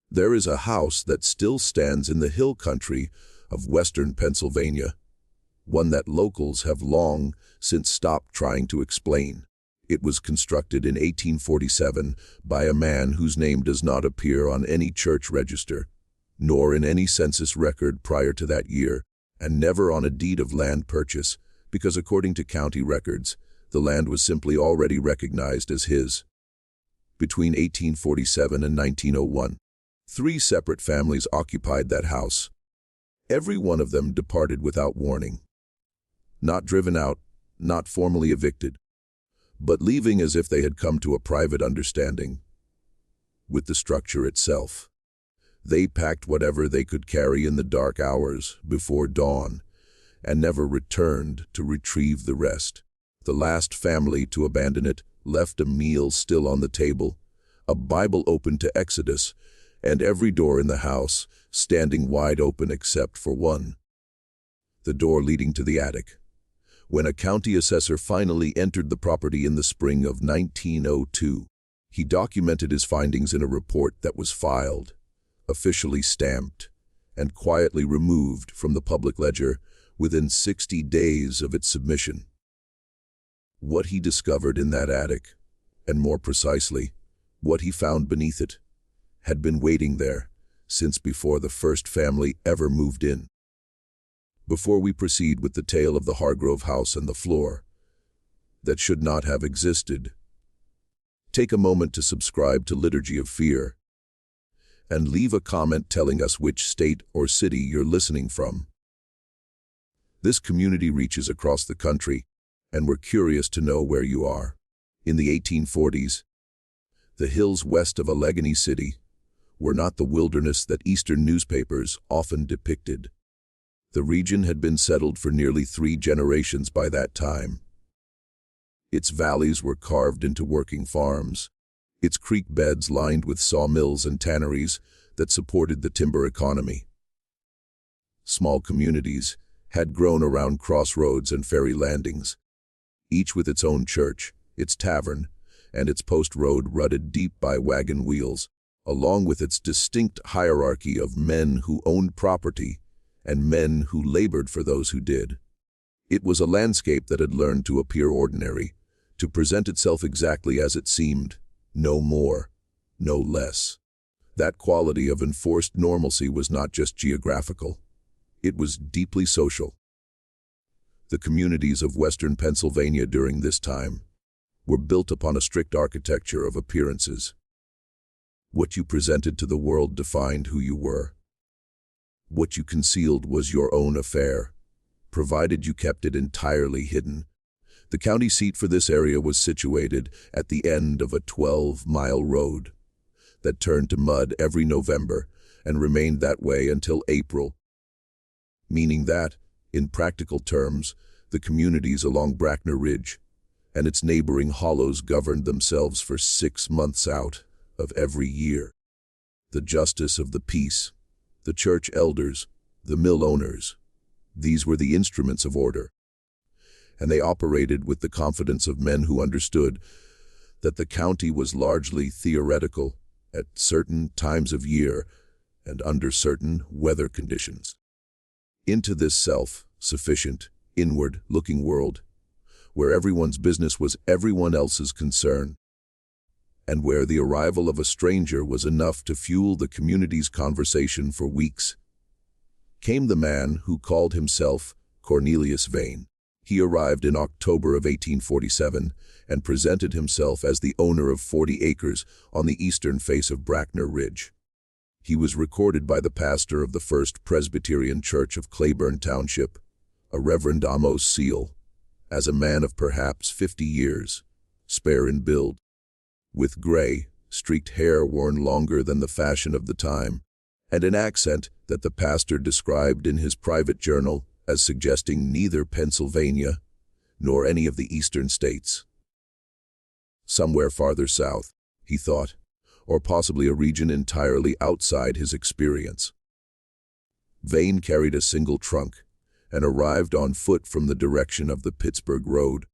There is a house that still stands in the hill country of western Pennsylvania, one that locals have long since stopped trying to explain. It was constructed in 1847 by a man whose name does not appear on any church register, nor in any census record prior to that year, and never on a deed of land purchase, because according to county records, the land was simply already recognized as his. Between 1847 and 1901, 3 separate families occupied that house. Every one of them departed without warning. Not driven out, not formally evicted, but leaving as if they had come to a private understanding with the structure itself. They packed whatever they could carry in the dark hours before dawn and never returned to retrieve the rest. The last family to abandon it left a meal still on the table, a Bible open to Exodus, and every door in the house standing wide open except for one, the door leading to the attic. When a county assessor finally entered the property in the spring of 1902, he documented his findings in a report that was filed, officially stamped, and quietly removed from the public ledger within 60 days of its submission. What he discovered in that attic, and more precisely, what he found beneath it, had been waiting there since before the first family ever moved in. Before we proceed with the tale of the Hargrove house and the floor that should not have existed, take a moment to subscribe to Liturgy of Fear and leave a comment telling us which state or city you're listening from. This community reaches across the country, and we're curious to know where you are. In the 1840s, the hills west of Allegheny City were not the wilderness that Eastern newspapers often depicted. The region had been settled for nearly 3 generations by that time. Its valleys were carved into working farms, its creek beds lined with sawmills and tanneries that supported the timber economy. Small communities had grown around crossroads and ferry landings, each with its own church, its tavern, and its post road rutted deep by wagon wheels, along with its distinct hierarchy of men who owned property and men who labored for those who did. It was a landscape that had learned to appear ordinary, to present itself exactly as it seemed, no more, no less. That quality of enforced normalcy was not just geographical. It was deeply social. The communities of western Pennsylvania during this time were built upon a strict architecture of appearances. What you presented to the world defined who you were. What you concealed was your own affair, provided you kept it entirely hidden. The county seat for this area was situated at the end of a 12-mile road that turned to mud every November and remained that way until April, meaning that, in practical terms, the communities along Brackner Ridge and its neighboring hollows governed themselves for 6 months out of every year. The justice of the peace, the church elders, the mill owners, these were the instruments of order, and they operated with the confidence of men who understood that the county was largely theoretical at certain times of year and under certain weather conditions. Into this self-sufficient, inward-looking world, where everyone's business was everyone else's concern, and where the arrival of a stranger was enough to fuel the community's conversation for weeks, came the man who called himself Cornelius Vane. He arrived in October of 1847 and presented himself as the owner of 40 acres on the eastern face of Brackner Ridge. He was recorded by the pastor of the First Presbyterian Church of Claiborne Township, a Reverend Amos Seal, as a man of perhaps 50 years, spare in build, with gray, streaked hair worn longer than the fashion of the time, and an accent that the pastor described in his private journal as suggesting neither Pennsylvania nor any of the eastern states. Somewhere farther south, he thought, or possibly a region entirely outside his experience. Vane carried a single trunk and arrived on foot from the direction of the Pittsburgh Road.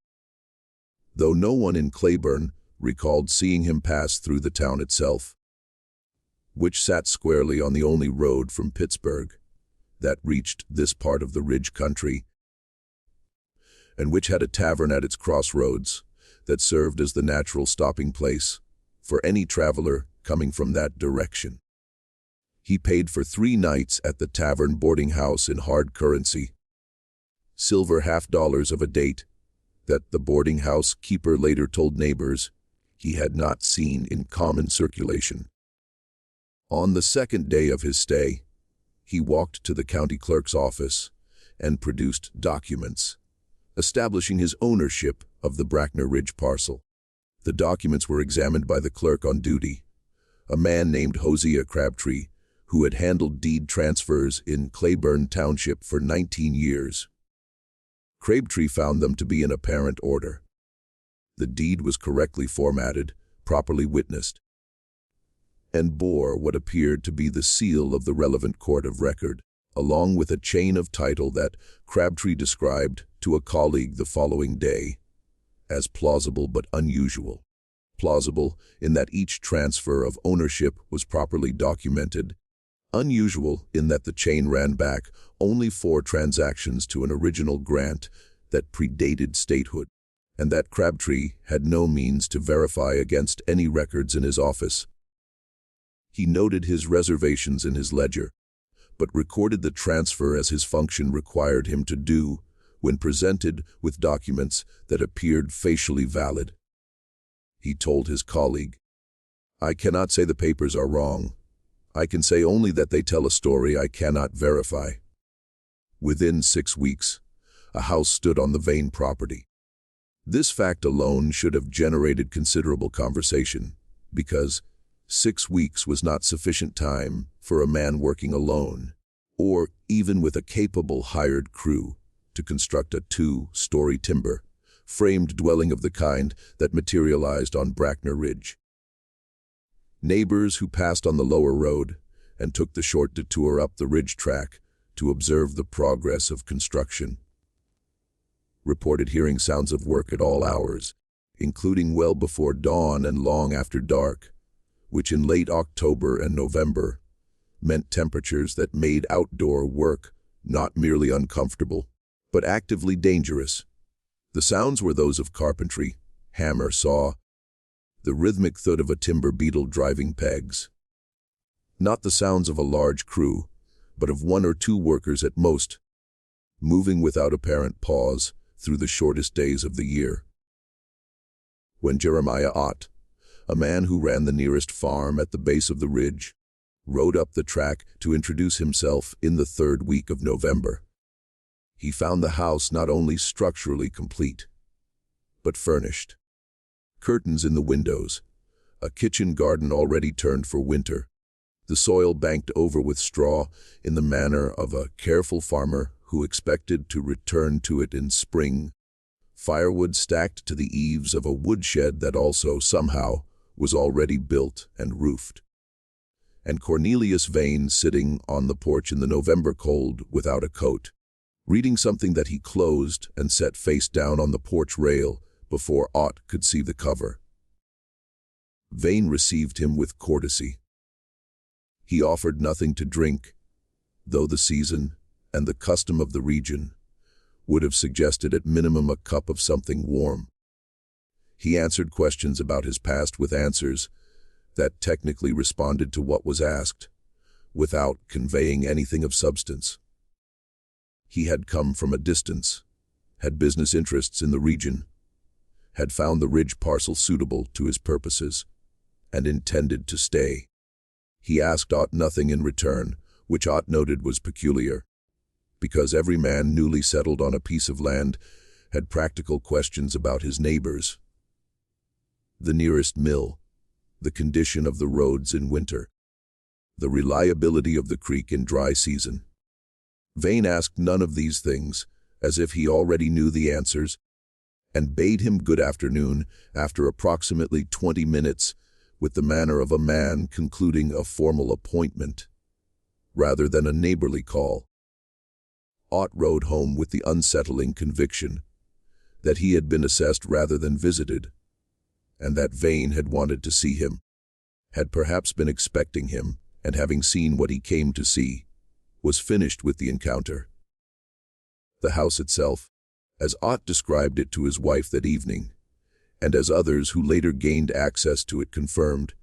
Though no one in Claiborne recalled seeing him pass through the town itself. which sat squarely on the only road from Pittsburgh that reached this part of the Ridge country, and which had a tavern at its crossroads that served as the natural stopping place for any traveler coming from that direction. He paid for 3 nights at the tavern boarding house in hard currency, silver $50 of a date that the boarding house keeper later told neighbors he had not seen in common circulation. On the second day of his stay, he walked to the county clerk's office and produced documents establishing his ownership of the Brackner Ridge parcel. The documents were examined by the clerk on duty, a man named Hosea Crabtree, who had handled deed transfers in Claiborne Township for 19 years. Crabtree found them to be in apparent order. The deed was correctly formatted, properly witnessed, and bore what appeared to be the seal of the relevant court of record, along with a chain of title that Crabtree described to a colleague the following day as plausible but unusual. Plausible in that each transfer of ownership was properly documented, unusual in that the chain ran back only 4 transactions to an original grant that predated statehood, and that Crabtree had no means to verify against any records in his office. He noted his reservations in his ledger, but recorded the transfer as his function required him to do when presented with documents that appeared facially valid. He told his colleague, "I cannot say the papers are wrong. I can say only that they tell a story I cannot verify." Within 6 weeks, a house stood on the Vane property. This fact alone should have generated considerable conversation, because 6 weeks was not sufficient time for a man working alone, or even with a capable hired crew, to construct a 2-story timber, framed dwelling of the kind that materialized on Brackner Ridge. Neighbors who passed on the lower road and took the short detour up the ridge track to observe the progress of construction reported hearing sounds of work at all hours, including well before dawn and long after dark, which in late October and November meant temperatures that made outdoor work not merely uncomfortable, but actively dangerous. The sounds were those of carpentry, hammer, saw, the rhythmic thud of a timber beetle driving pegs. Not the sounds of a large crew, but of 1 or 2 workers at most, moving without apparent pause through the shortest days of the year. When Jeremiah Ott, a man who ran the nearest farm at the base of the ridge, rode up the track to introduce himself in the 3rd week of November, he found the house not only structurally complete, but furnished. Curtains in the windows, a kitchen garden already turned for winter, the soil banked over with straw in the manner of a careful farmer who expected to return to it in spring, firewood stacked to the eaves of a woodshed that also, somehow, was already built and roofed, and Cornelius Vane sitting on the porch in the November cold without a coat, reading something that he closed and set face down on the porch rail before Ott could see the cover. Vane received him with courtesy. He offered nothing to drink, though the season and the custom of the region would have suggested at minimum a cup of something warm. He answered questions about his past with answers that technically responded to what was asked, without conveying anything of substance. He had come from a distance, had business interests in the region, had found the ridge parcel suitable to his purposes, and intended to stay. He asked Ott nothing in return, which Ott noted was peculiar, because every man newly settled on a piece of land had practical questions about his neighbors. The nearest mill, the condition of the roads in winter, the reliability of the creek in dry season. Vane asked none of these things, as if he already knew the answers, and bade him good afternoon after approximately 20 minutes with the manner of a man concluding a formal appointment, rather than a neighborly call. Ott rode home with the unsettling conviction that he had been assessed rather than visited, and that Vane had wanted to see him, had perhaps been expecting him, and having seen what he came to see, was finished with the encounter. The house itself, as Ott described it to his wife that evening, and as others who later gained access to it confirmed,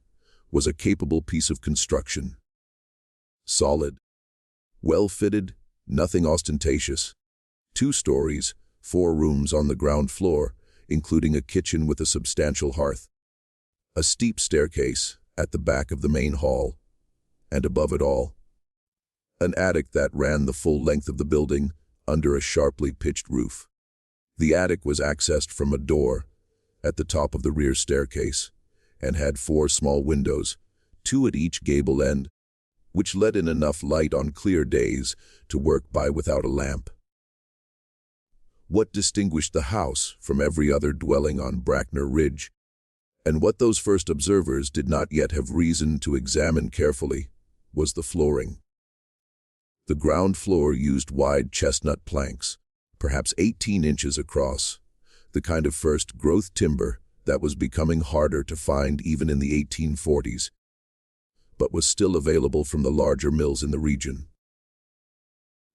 was a capable piece of construction. Solid, well-fitted, nothing ostentatious. 2 stories, 4 rooms on the ground floor, including a kitchen with a substantial hearth. A steep staircase at the back of the main hall, and above it all, an attic that ran the full length of the building under a sharply pitched roof. The attic was accessed from a door at the top of the rear staircase and had 4 small windows, 2 at each gable end, which let in enough light on clear days to work by without a lamp. What distinguished the house from every other dwelling on Brackner Ridge, and what those first observers did not yet have reason to examine carefully, was the flooring. The ground floor used wide chestnut planks, perhaps 18 inches across, the kind of first-growth timber that was becoming harder to find even in the 1840s, but was still available from the larger mills in the region.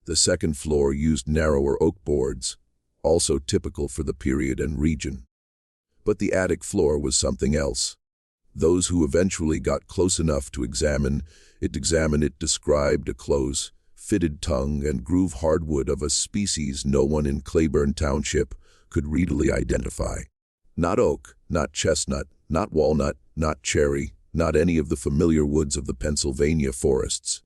The second floor used narrower oak boards, also typical for the period and region. But the attic floor was something else. Those who eventually got close enough to examine it described a close, fitted tongue and groove hardwood of a species no one in Claiborne Township could readily identify. Not oak, not chestnut, not walnut, not cherry, not any of the familiar woods of the Pennsylvania forests.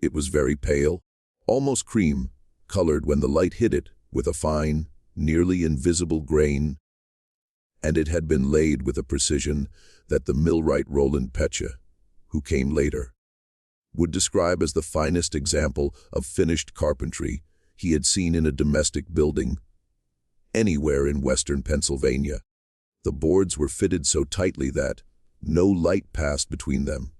It was very pale, almost cream, colored when the light hit it, with a fine, nearly invisible grain, and it had been laid with a precision that the millwright Roland Pecha, who came later, would describe as the finest example of finished carpentry he had seen in a domestic building anywhere in western Pennsylvania. The boards were fitted so tightly that no light passed between them,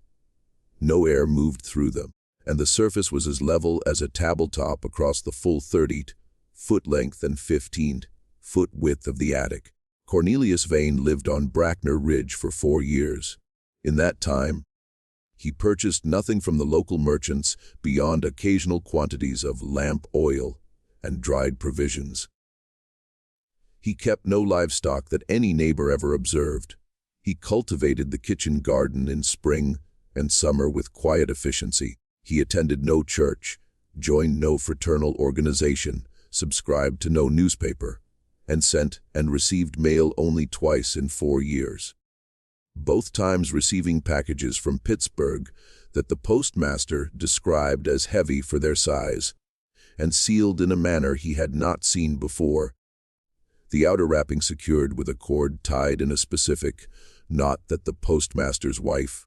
no air moved through them, and the surface was as level as a tabletop across the full 30-foot length and 15-foot width of the attic. Cornelius Vane lived on Brackner Ridge for 4 years. In that time, he purchased nothing from the local merchants beyond occasional quantities of lamp oil and dried provisions. He kept no livestock that any neighbor ever observed. He cultivated the kitchen garden in spring and summer with quiet efficiency. He attended no church, joined no fraternal organization, subscribed to no newspaper, and sent and received mail only twice in 4 years. Both times receiving packages from Pittsburgh that the postmaster described as heavy for their size, and sealed in a manner he had not seen before. The outer wrapping secured with a cord tied in a specific knot that the postmaster's wife,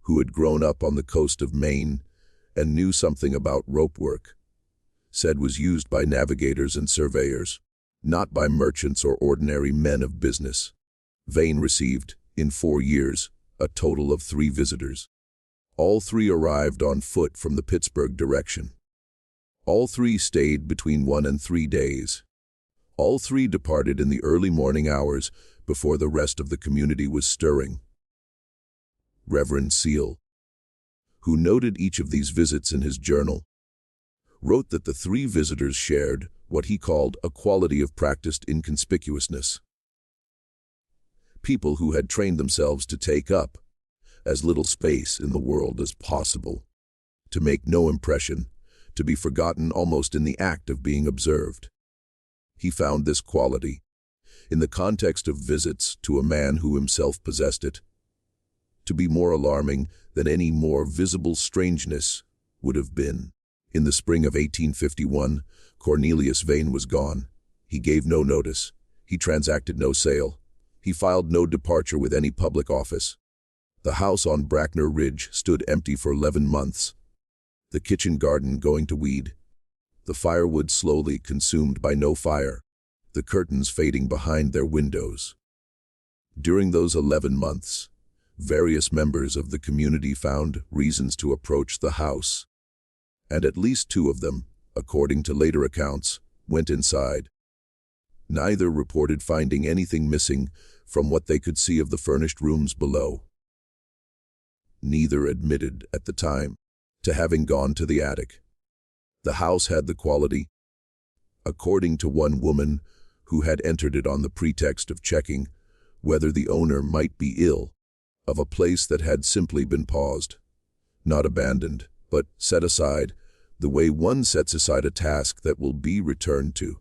who had grown up on the coast of Maine and knew something about rope work, said was used by navigators and surveyors, not by merchants or ordinary men of business. Vane received, in 4 years, a total of 3 visitors. All 3 arrived on foot from the Pittsburgh direction. All 3 stayed between 1 and 3 days. All 3 departed in the early morning hours before the rest of the community was stirring. Reverend Seal, who noted each of these visits in his journal, wrote that the 3 visitors shared what he called a quality of practiced inconspicuousness. People who had trained themselves to take up as little space in the world as possible, to make no impression, to be forgotten almost in the act of being observed. He found this quality, in the context of visits to a man who himself possessed it, to be more alarming than any more visible strangeness would have been. In the spring of 1851, Cornelius Vane was gone. He gave no notice. He transacted no sale. He filed no departure with any public office. The house on Brackner Ridge stood empty for 11 months, the kitchen garden going to weed, the firewood slowly consumed by no fire, the curtains fading behind their windows. During those 11 months, various members of the community found reasons to approach the house, and at least 2 of them, according to later accounts, went inside. Neither reported finding anything missing from what they could see of the furnished rooms below. neither admitted at the time to having gone to the attic. The house had the quality, according to one woman who had entered it on the pretext of checking whether the owner might be ill, of a place that had simply been paused, not abandoned, but set aside, the way one sets aside a task that will be returned to.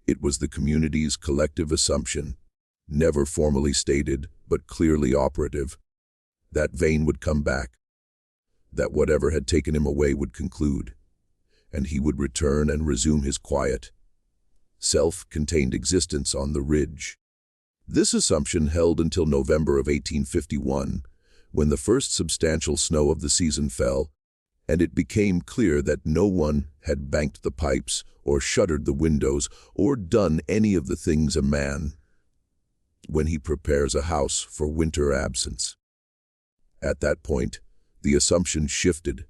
It was the community's collective assumption, never formally stated but clearly operative, that Vane would come back, that whatever had taken him away would conclude, and he would return and resume his quiet, self-contained existence on the ridge. This assumption held until November of 1851, when the first substantial snow of the season fell, and it became clear that no one had banked the pipes or shuttered the windows or done any of the things a man when he prepares a house for winter absence. At that point, the assumption shifted,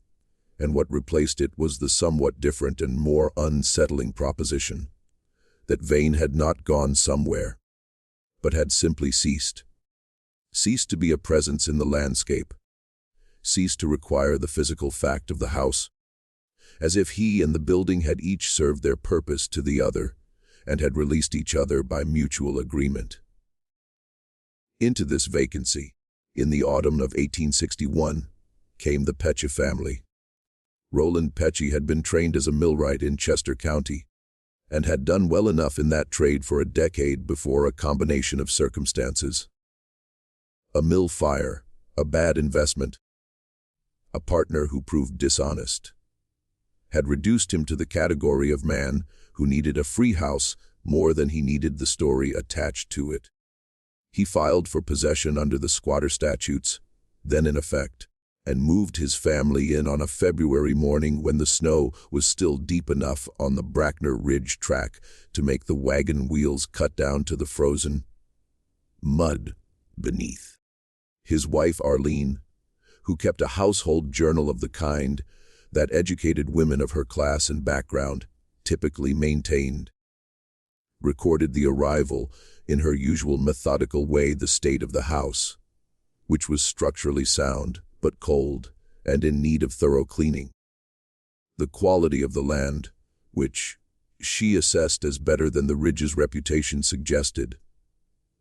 and what replaced it was the somewhat different and more unsettling proposition that Vane had not gone somewhere, but had simply ceased to be a presence in the landscape, ceased to require the physical fact of the house, as if he and the building had each served their purpose to the other and had released each other by mutual agreement. Into this vacancy, in the autumn of 1861, came the Pecci family. Roland Pecci had been trained as a millwright in Chester County and had done well enough in that trade for a decade before a combination of circumstances. A mill fire, a bad investment, a partner who proved dishonest, had reduced him to the category of man who needed a free house more than he needed the story attached to it. He filed for possession under the squatter statutes, then in effect, and moved his family in on a February morning when the snow was still deep enough on the Brackner Ridge track to make the wagon wheels cut down to the frozen mud beneath. His wife Arlene, who kept a household journal of the kind that educated women of her class and background typically maintained, recorded the arrival in her usual methodical way, the state of the house, which was structurally sound but cold and in need of thorough cleaning, the quality of the land, which she assessed as better than the Ridge's reputation suggested,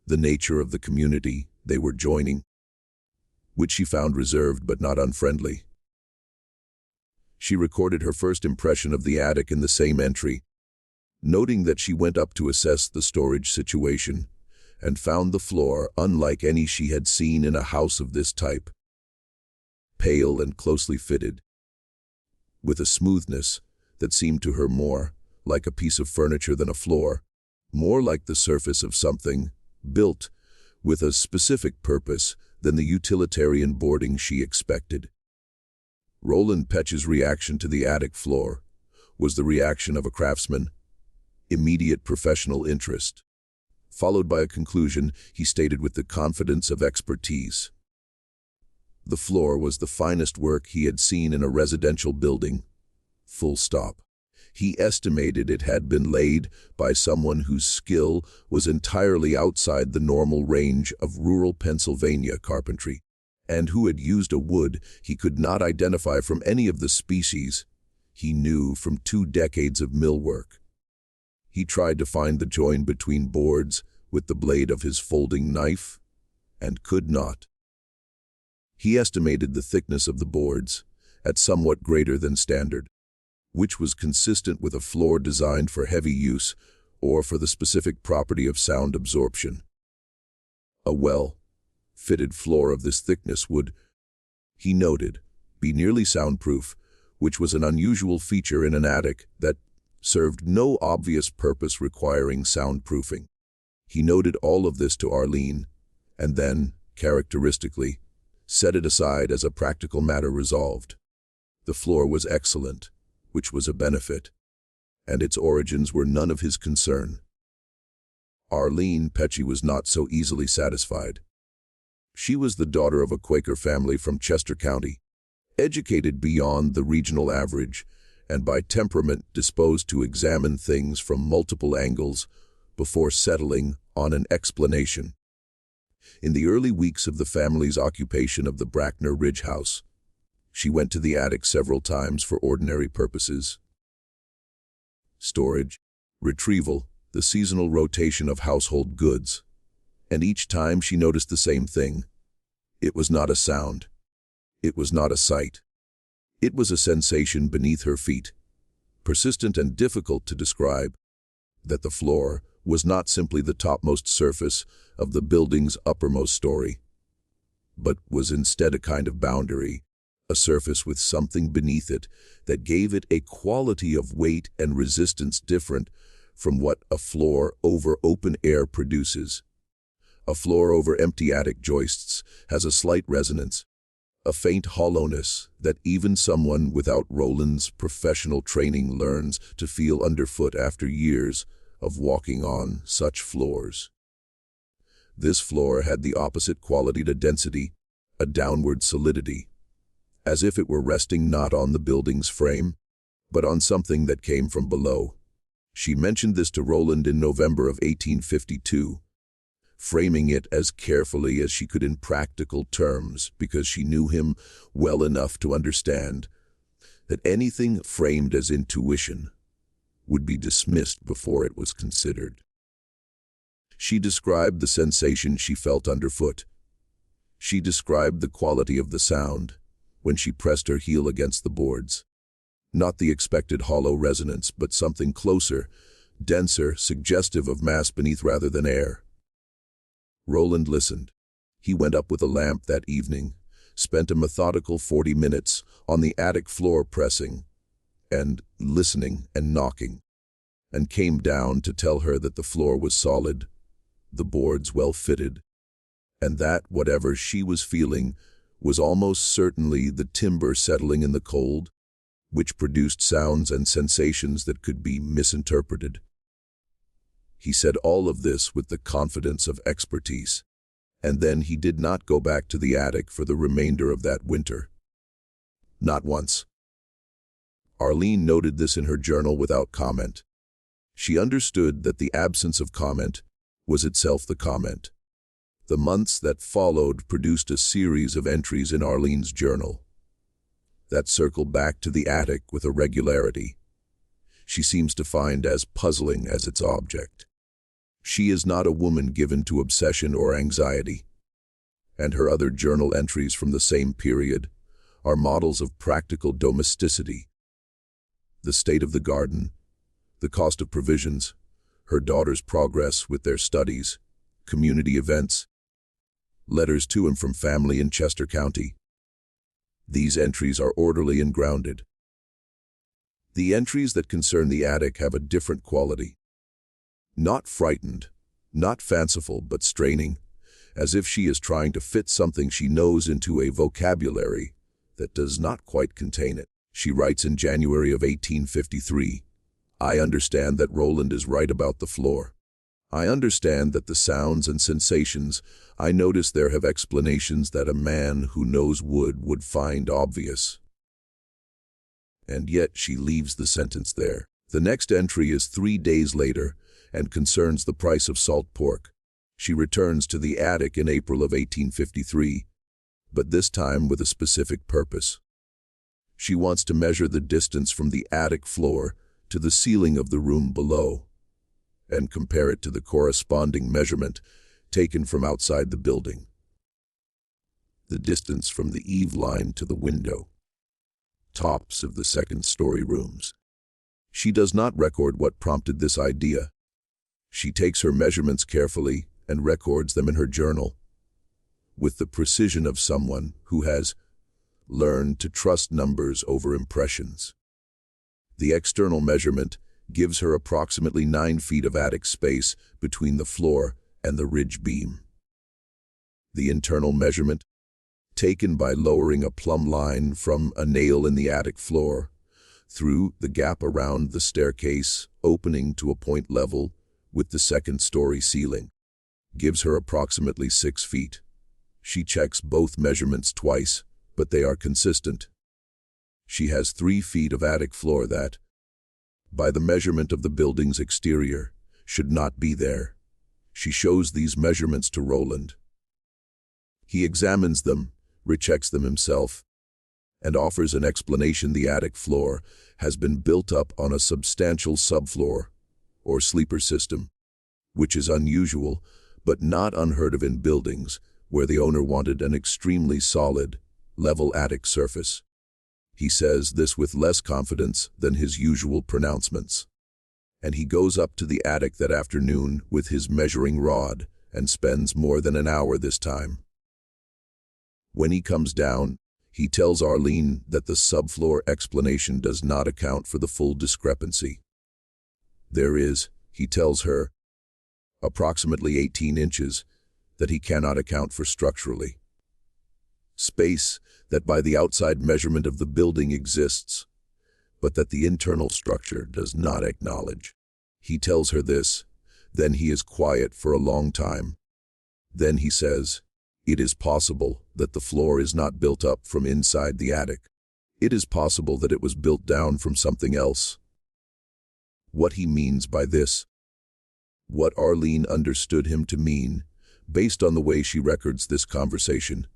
the nature of the community they were joining, which she found reserved but not unfriendly. She recorded her first impression of the attic in the same entry, noting that she went up to assess the storage situation and found the floor unlike any she had seen in a house of this type, pale and closely fitted, with a smoothness that seemed to her more like a piece of furniture than a floor, more like the surface of something built with a specific purpose than the utilitarian boarding she expected. Roland Pecci's reaction to the attic floor was the reaction of a craftsman, immediate professional interest, followed by a conclusion he stated with the confidence of expertise. The floor was the finest work he had seen in a residential building, full stop. He estimated it had been laid by someone whose skill was entirely outside the normal range of rural Pennsylvania carpentry, and who had used a wood he could not identify from any of the species he knew from 2 decades of millwork. He tried to find the join between boards with the blade of his folding knife, and could not. He estimated the thickness of the boards at somewhat greater than standard, which was consistent with a floor designed for heavy use or for the specific property of sound absorption. A well-fitted floor of this thickness would, he noted, be nearly soundproof, which was an unusual feature in an attic that served no obvious purpose requiring soundproofing. He noted all of this to Arlene, and then, characteristically, set it aside as a practical matter resolved. The floor was excellent, which was a benefit, and its origins were none of his concern. Arlene Pecci was not so easily satisfied. She was the daughter of a Quaker family from Chester County, educated beyond the regional average, and by temperament disposed to examine things from multiple angles before settling on an explanation. In the early weeks of the family's occupation of the Brackner Ridge house, she went to the attic several times for ordinary purposes: storage, retrieval, the seasonal rotation of household goods. And each time she noticed the same thing. It was not a sound. It was not a sight. It was a sensation beneath her feet, persistent and difficult to describe, that the floor was not simply the topmost surface of the building's uppermost story, but was instead a kind of boundary, a surface with something beneath it that gave it a quality of weight and resistance different from what a floor over open air produces. A floor over empty attic joists has a slight resonance, a faint hollowness that even someone without Roland's professional training learns to feel underfoot after years of walking on such floors. This floor had the opposite quality to density, a downward solidity, as if it were resting not on the building's frame, but on something that came from below. She mentioned this to Roland in November of 1852, framing it as carefully as she could in practical terms because she knew him well enough to understand that anything framed as intuition would be dismissed before it was considered. She described the sensation she felt underfoot. She described the quality of the sound when she pressed her heel against the boards. Not the expected hollow resonance, but something closer, denser, suggestive of mass beneath rather than air. Roland listened. He went up with a lamp that evening, spent a methodical 40 minutes on the attic floor pressing and listening and knocking, and came down to tell her that the floor was solid, the boards well fitted, and that whatever she was feeling was almost certainly the timber settling in the cold, which produced sounds and sensations that could be misinterpreted. He said all of this with the confidence of expertise, and then he did not go back to the attic for the remainder of that winter. Not once. Arlene noted this in her journal without comment. She understood that the absence of comment was itself the comment. The months that followed produced a series of entries in Arlene's journal that circled back to the attic with a regularity she seems to find as puzzling as its object. She is not a woman given to obsession or anxiety, and her other journal entries from the same period are models of practical domesticity. The state of the garden, the cost of provisions, her daughter's progress with their studies, community events, letters to and from family in Chester County. These entries are orderly and grounded. The entries that concern the attic have a different quality. Not frightened, not fanciful, but straining, as if she is trying to fit something she knows into a vocabulary that does not quite contain it. She writes in January of 1853, "I understand that Roland is right about the floor. I understand that the sounds and sensations I notice there have explanations that a man who knows would find obvious." And yet she leaves the sentence there. The next entry is 3 days later and concerns the price of salt pork. She returns to the attic in April of 1853, but this time with a specific purpose. She wants to measure the distance from the attic floor to the ceiling of the room below, and compare it to the corresponding measurement taken from outside the building. The distance from the eave line to the window, tops of the second-story rooms. She does not record what prompted this idea. She takes her measurements carefully and records them in her journal, with the precision of someone who has learned to trust numbers over impressions. The external measurement gives her approximately 9 feet of attic space between the floor and the ridge beam. The internal measurement, taken by lowering a plumb line from a nail in the attic floor through the gap around the staircase opening to a point level with the second-story ceiling, gives her approximately 6 feet. She checks both measurements twice, but they are consistent. She has 3 feet of attic floor that, by the measurement of the building's exterior, should not be there. She shows these measurements to Roland, He examines them, rechecks them himself, and offers an explanation. The attic floor has been built up on a substantial subfloor, or sleeper system, which is unusual, but not unheard of in buildings where the owner wanted an extremely solid, level attic surface. He says this with less confidence than his usual pronouncements. And he goes up to the attic that afternoon with his measuring rod and spends more than an hour this time. When he comes down, he tells Arlene that the subfloor explanation does not account for the full discrepancy. There is, he tells her, approximately 18 inches that he cannot account for structurally. Space that by the outside measurement of the building exists, but that the internal structure does not acknowledge. He tells her this, then he is quiet for a long time. Then he says, it is possible that the floor is not built up from inside the attic. It is possible that it was built down from something else. What he means by this, what Arlene understood him to mean, based on the way she records this conversation,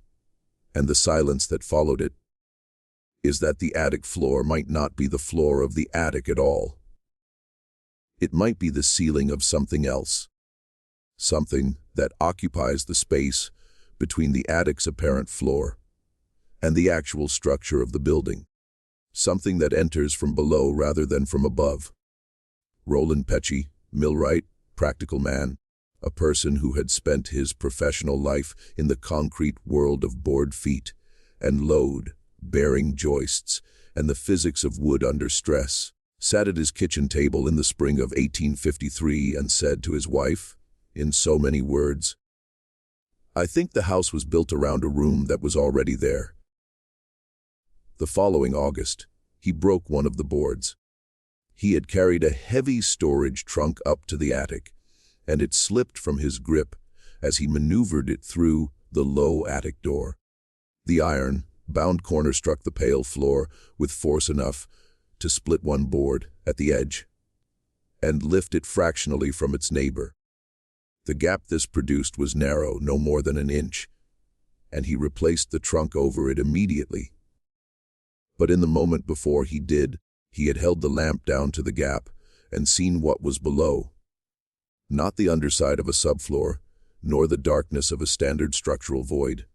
and the silence that followed it, is that the attic floor might not be the floor of the attic at all. It might be the ceiling of something else, something that occupies the space between the attic's apparent floor and the actual structure of the building, something that enters from below rather than from above. Roland Pesci, millwright, practical man, a person who had spent his professional life in the concrete world of board feet and load-bearing joists and the physics of wood under stress, sat at his kitchen table in the spring of 1853 and said to his wife, in so many words, I think the house was built around a room that was already there. The following August, he broke one of the boards. He had carried a heavy storage trunk up to the attic, and it slipped from his grip as he maneuvered it through the low attic door. The iron-bound corner struck the pale floor with force enough to split one board at the edge and lift it fractionally from its neighbor. The gap this produced was narrow, no more than an inch, and he replaced the trunk over it immediately. But in the moment before he did, he had held the lamp down to the gap and seen what was below. Not the underside of a subfloor, nor the darkness of a standard structural void.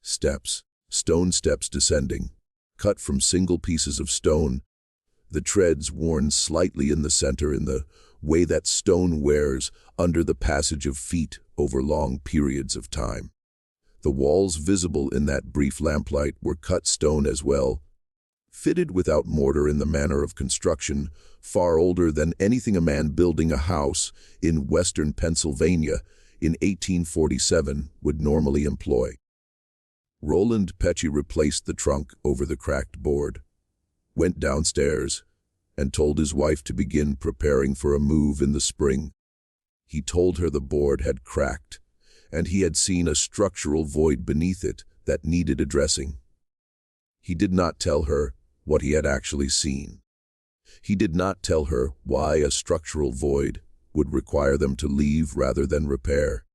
Steps, stone steps descending, cut from single pieces of stone, the treads worn slightly in the center in the way that stone wears under the passage of feet over long periods of time. The walls visible in that brief lamplight were cut stone as well, fitted without mortar in the manner of construction far older than anything a man building a house in western Pennsylvania in 1847 would normally employ. Roland Pesci replaced the trunk over the cracked board, went downstairs, and told his wife to begin preparing for a move in the spring. He told her the board had cracked, and he had seen a structural void beneath it that needed addressing. He did not tell her what he had actually seen. He did not tell her why a structural void would require them to leave rather than repair.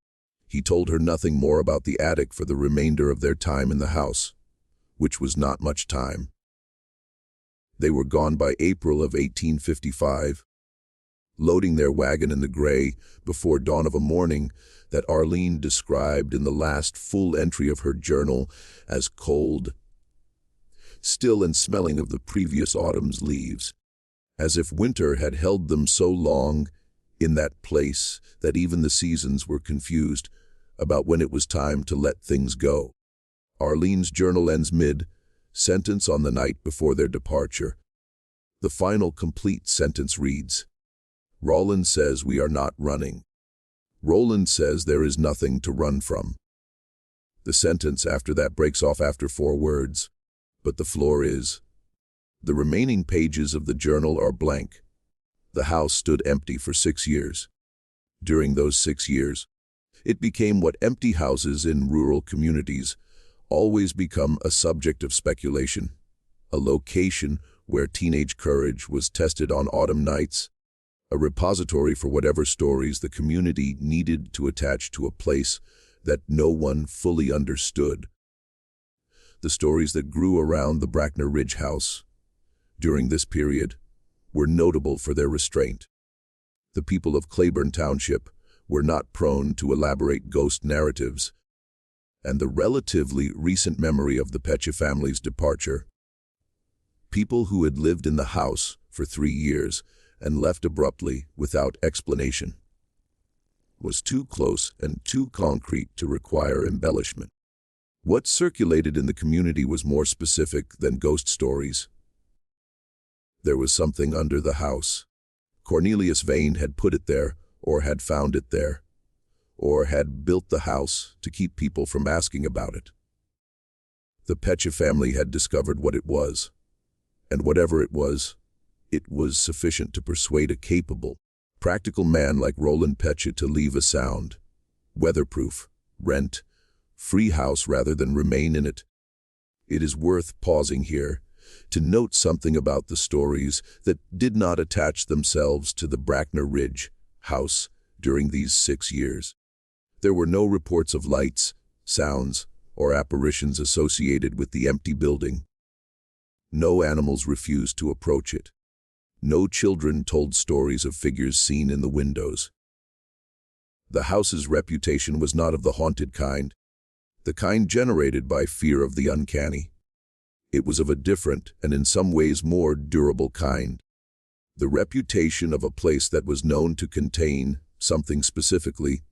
He told her nothing more about the attic for the remainder of their time in the house, which was not much time. They were gone by April of 1855, loading their wagon in the gray before dawn of a morning that Arlene described in the last full entry of her journal as cold, still and smelling of the previous autumn's leaves, as if winter had held them so long in that place that even the seasons were confused about when it was time to let things go. Arlene's journal ends mid-sentence on the night before their departure. The final complete sentence reads, Roland says we are not running. Roland says there is nothing to run from. The sentence after that breaks off after 4 words, but the floor is. The remaining pages of the journal are blank. The house stood empty for 6 years. During those 6 years, it became what empty houses in rural communities always become, a subject of speculation, a location where teenage courage was tested on autumn nights, a repository for whatever stories the community needed to attach to a place that no one fully understood. The stories that grew around the Brackner Ridge house during this period were notable for their restraint. The people of Claiborne Township were not prone to elaborate ghost narratives, and the relatively recent memory of the Petcha family's departure. People who had lived in the house for 3 years and left abruptly without explanation was too close and too concrete to require embellishment. What circulated in the community was more specific than ghost stories. There was something under the house. Cornelius Vane had put it there, or had found it there, or had built the house to keep people from asking about it. The Petcha family had discovered what it was, and whatever it was sufficient to persuade a capable, practical man like Roland Petcha to leave a sound, weatherproof, rent-free house rather than remain in it. It is worth pausing here to note something about the stories that did not attach themselves to the Brackner Ridge house during these 6 years. There were no reports of lights, sounds, or apparitions associated with the empty building. No animals refused to approach it. No children told stories of figures seen in the windows. The house's reputation was not of the haunted kind, the kind generated by fear of the uncanny. It was of a different and in some ways more durable kind. The reputation of a place that was known to contain something specifically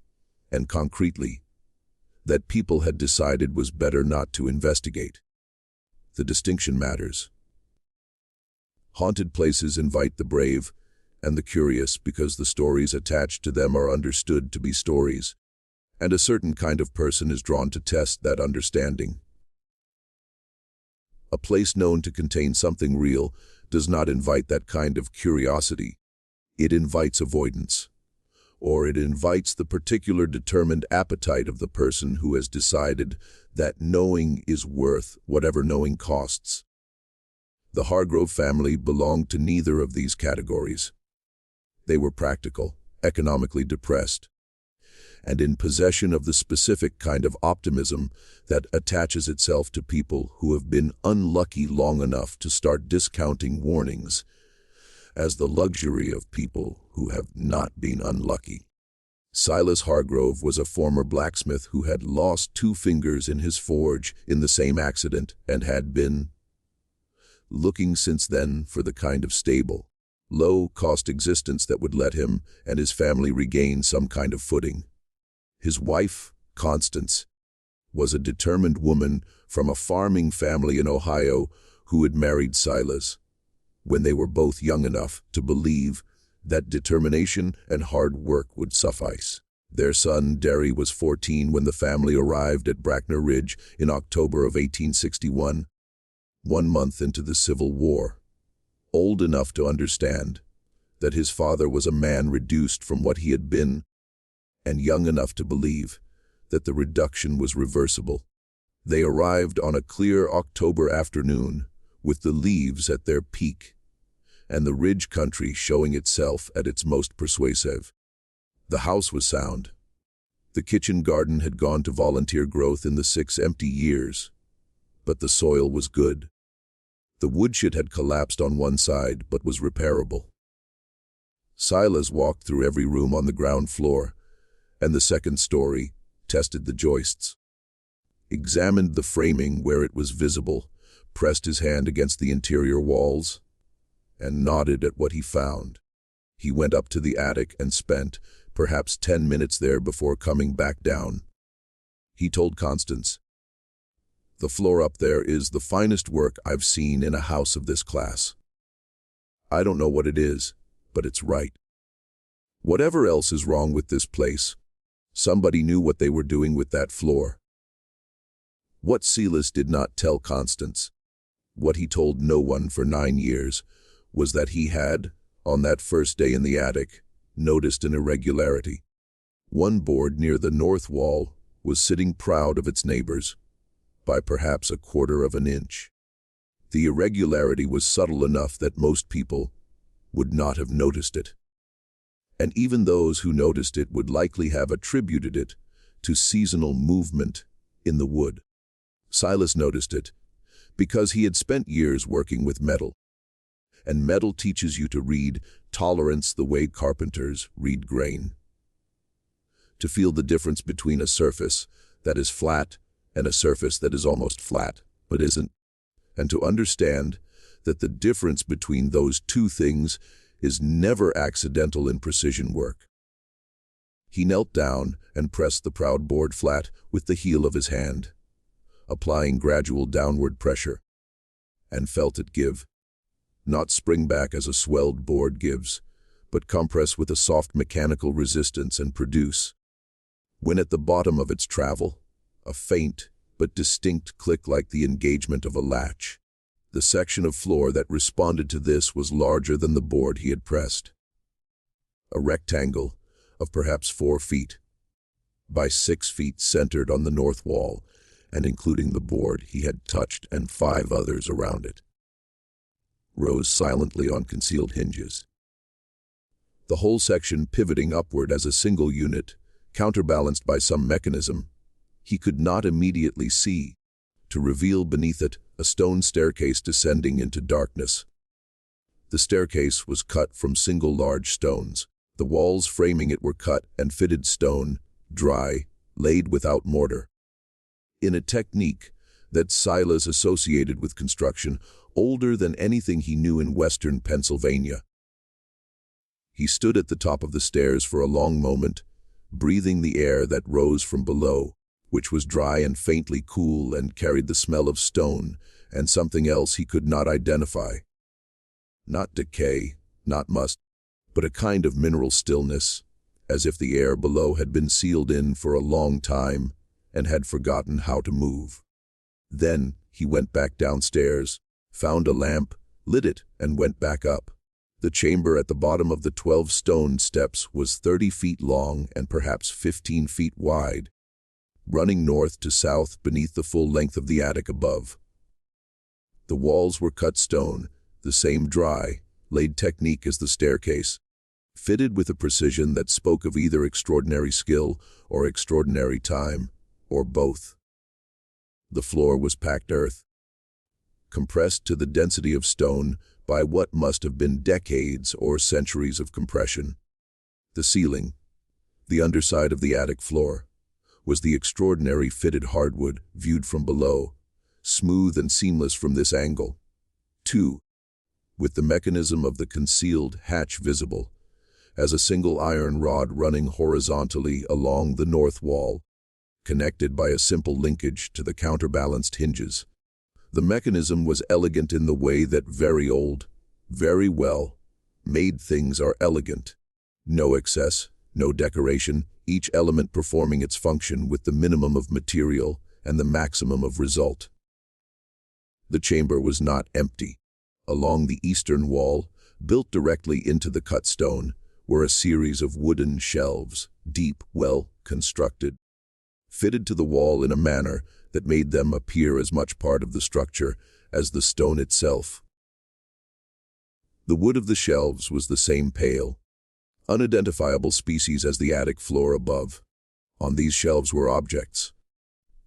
and concretely that people had decided was better not to investigate. The distinction matters. Haunted places invite the brave and the curious because the stories attached to them are understood to be stories, and a certain kind of person is drawn to test that understanding. A place known to contain something real does not invite that kind of curiosity. It invites avoidance, or it invites the particular determined appetite of the person who has decided that knowing is worth whatever knowing costs. The Hargrove family belonged to neither of these categories. They were practical, economically depressed, and in possession of the specific kind of optimism that attaches itself to people who have been unlucky long enough to start discounting warnings as the luxury of people who have not been unlucky. Silas Hargrove was a former blacksmith who had lost 2 fingers in his forge in the same accident and had been looking since then for the kind of stable, low-cost existence that would let him and his family regain some kind of footing. His wife, Constance, was a determined woman from a farming family in Ohio who had married Silas when they were both young enough to believe that determination and hard work would suffice. Their son, Derry, was 14 when the family arrived at Brackner Ridge in October of 1861, 1 month into the Civil War, old enough to understand that his father was a man reduced from what he had been, and young enough to believe that the reduction was reversible. They arrived on a clear October afternoon with the leaves at their peak and the ridge country showing itself at its most persuasive. The house was sound. The kitchen garden had gone to volunteer growth in the 6 empty years, but the soil was good. The woodshed had collapsed on one side but was repairable. Silas walked through every room on the ground floor, and the second story, tested the joists, examined the framing where it was visible, pressed his hand against the interior walls, and nodded at what he found. He went up to the attic and spent perhaps 10 minutes there before coming back down. He told Constance, "The floor up there is the finest work I've seen in a house of this class. I don't know what it is, but it's right. Whatever else is wrong with this place, somebody knew what they were doing with that floor." What Silas did not tell Constance, what he told no one for 9 years, was that he had, on that first day in the attic, noticed an irregularity. One board near the north wall was sitting proud of its neighbors, by perhaps 1/4 of an inch. The irregularity was subtle enough that most people would not have noticed it. And even those who noticed it would likely have attributed it to seasonal movement in the wood. Silas noticed it because he had spent years working with metal. And metal teaches you to read tolerance the way carpenters read grain. To feel the difference between a surface that is flat and a surface that is almost flat, but isn't. And to understand that the difference between those two things is never accidental in precision work. He knelt down and pressed the proud board flat with the heel of his hand, applying gradual downward pressure, and felt it give. Not spring back as a swelled board gives, but compress with a soft mechanical resistance and produce. When at the bottom of its travel, a faint but distinct click like the engagement of a latch. The section of floor that responded to this was larger than the board he had pressed. A rectangle of perhaps 4 feet by 6 feet centered on the north wall, and including the board he had touched and 5 others around it, rose silently on concealed hinges. The whole section pivoting upward as a single unit, counterbalanced by some mechanism he could not immediately see, to reveal beneath it a stone staircase descending into darkness. The staircase was cut from single large stones. The walls framing it were cut and fitted stone, dry, laid without mortar. In a technique that Silas associated with construction older than anything he knew in western Pennsylvania. He stood at the top of the stairs for a long moment, breathing the air that rose from below, which was dry and faintly cool and carried the smell of stone and something else he could not identify. Not decay, not must, but a kind of mineral stillness, as if the air below had been sealed in for a long time and had forgotten how to move. Then he went back downstairs, found a lamp, lit it, and went back up. The chamber at the bottom of the 12 stone steps was 30 feet long and perhaps 15 feet wide, running north to south beneath the full length of the attic above. The walls were cut stone, the same dry, laid technique as the staircase, fitted with a precision that spoke of either extraordinary skill or extraordinary time, or both. The floor was packed earth, compressed to the density of stone by what must have been decades or centuries of compression. The ceiling, the underside of the attic floor, was the extraordinary fitted hardwood viewed from below, smooth and seamless from this angle. 2. With the mechanism of the concealed hatch visible, as a single iron rod running horizontally along the north wall, connected by a simple linkage to the counterbalanced hinges. The mechanism was elegant in the way that very old, very well-made things are elegant. No excess, no decoration, each element performing its function with the minimum of material and the maximum of result. The chamber was not empty. Along the eastern wall, built directly into the cut stone, were a series of wooden shelves, deep, well constructed, fitted to the wall in a manner that made them appear as much part of the structure as the stone itself. The wood of the shelves was the same pale, unidentifiable species as the attic floor above. On these shelves were objects.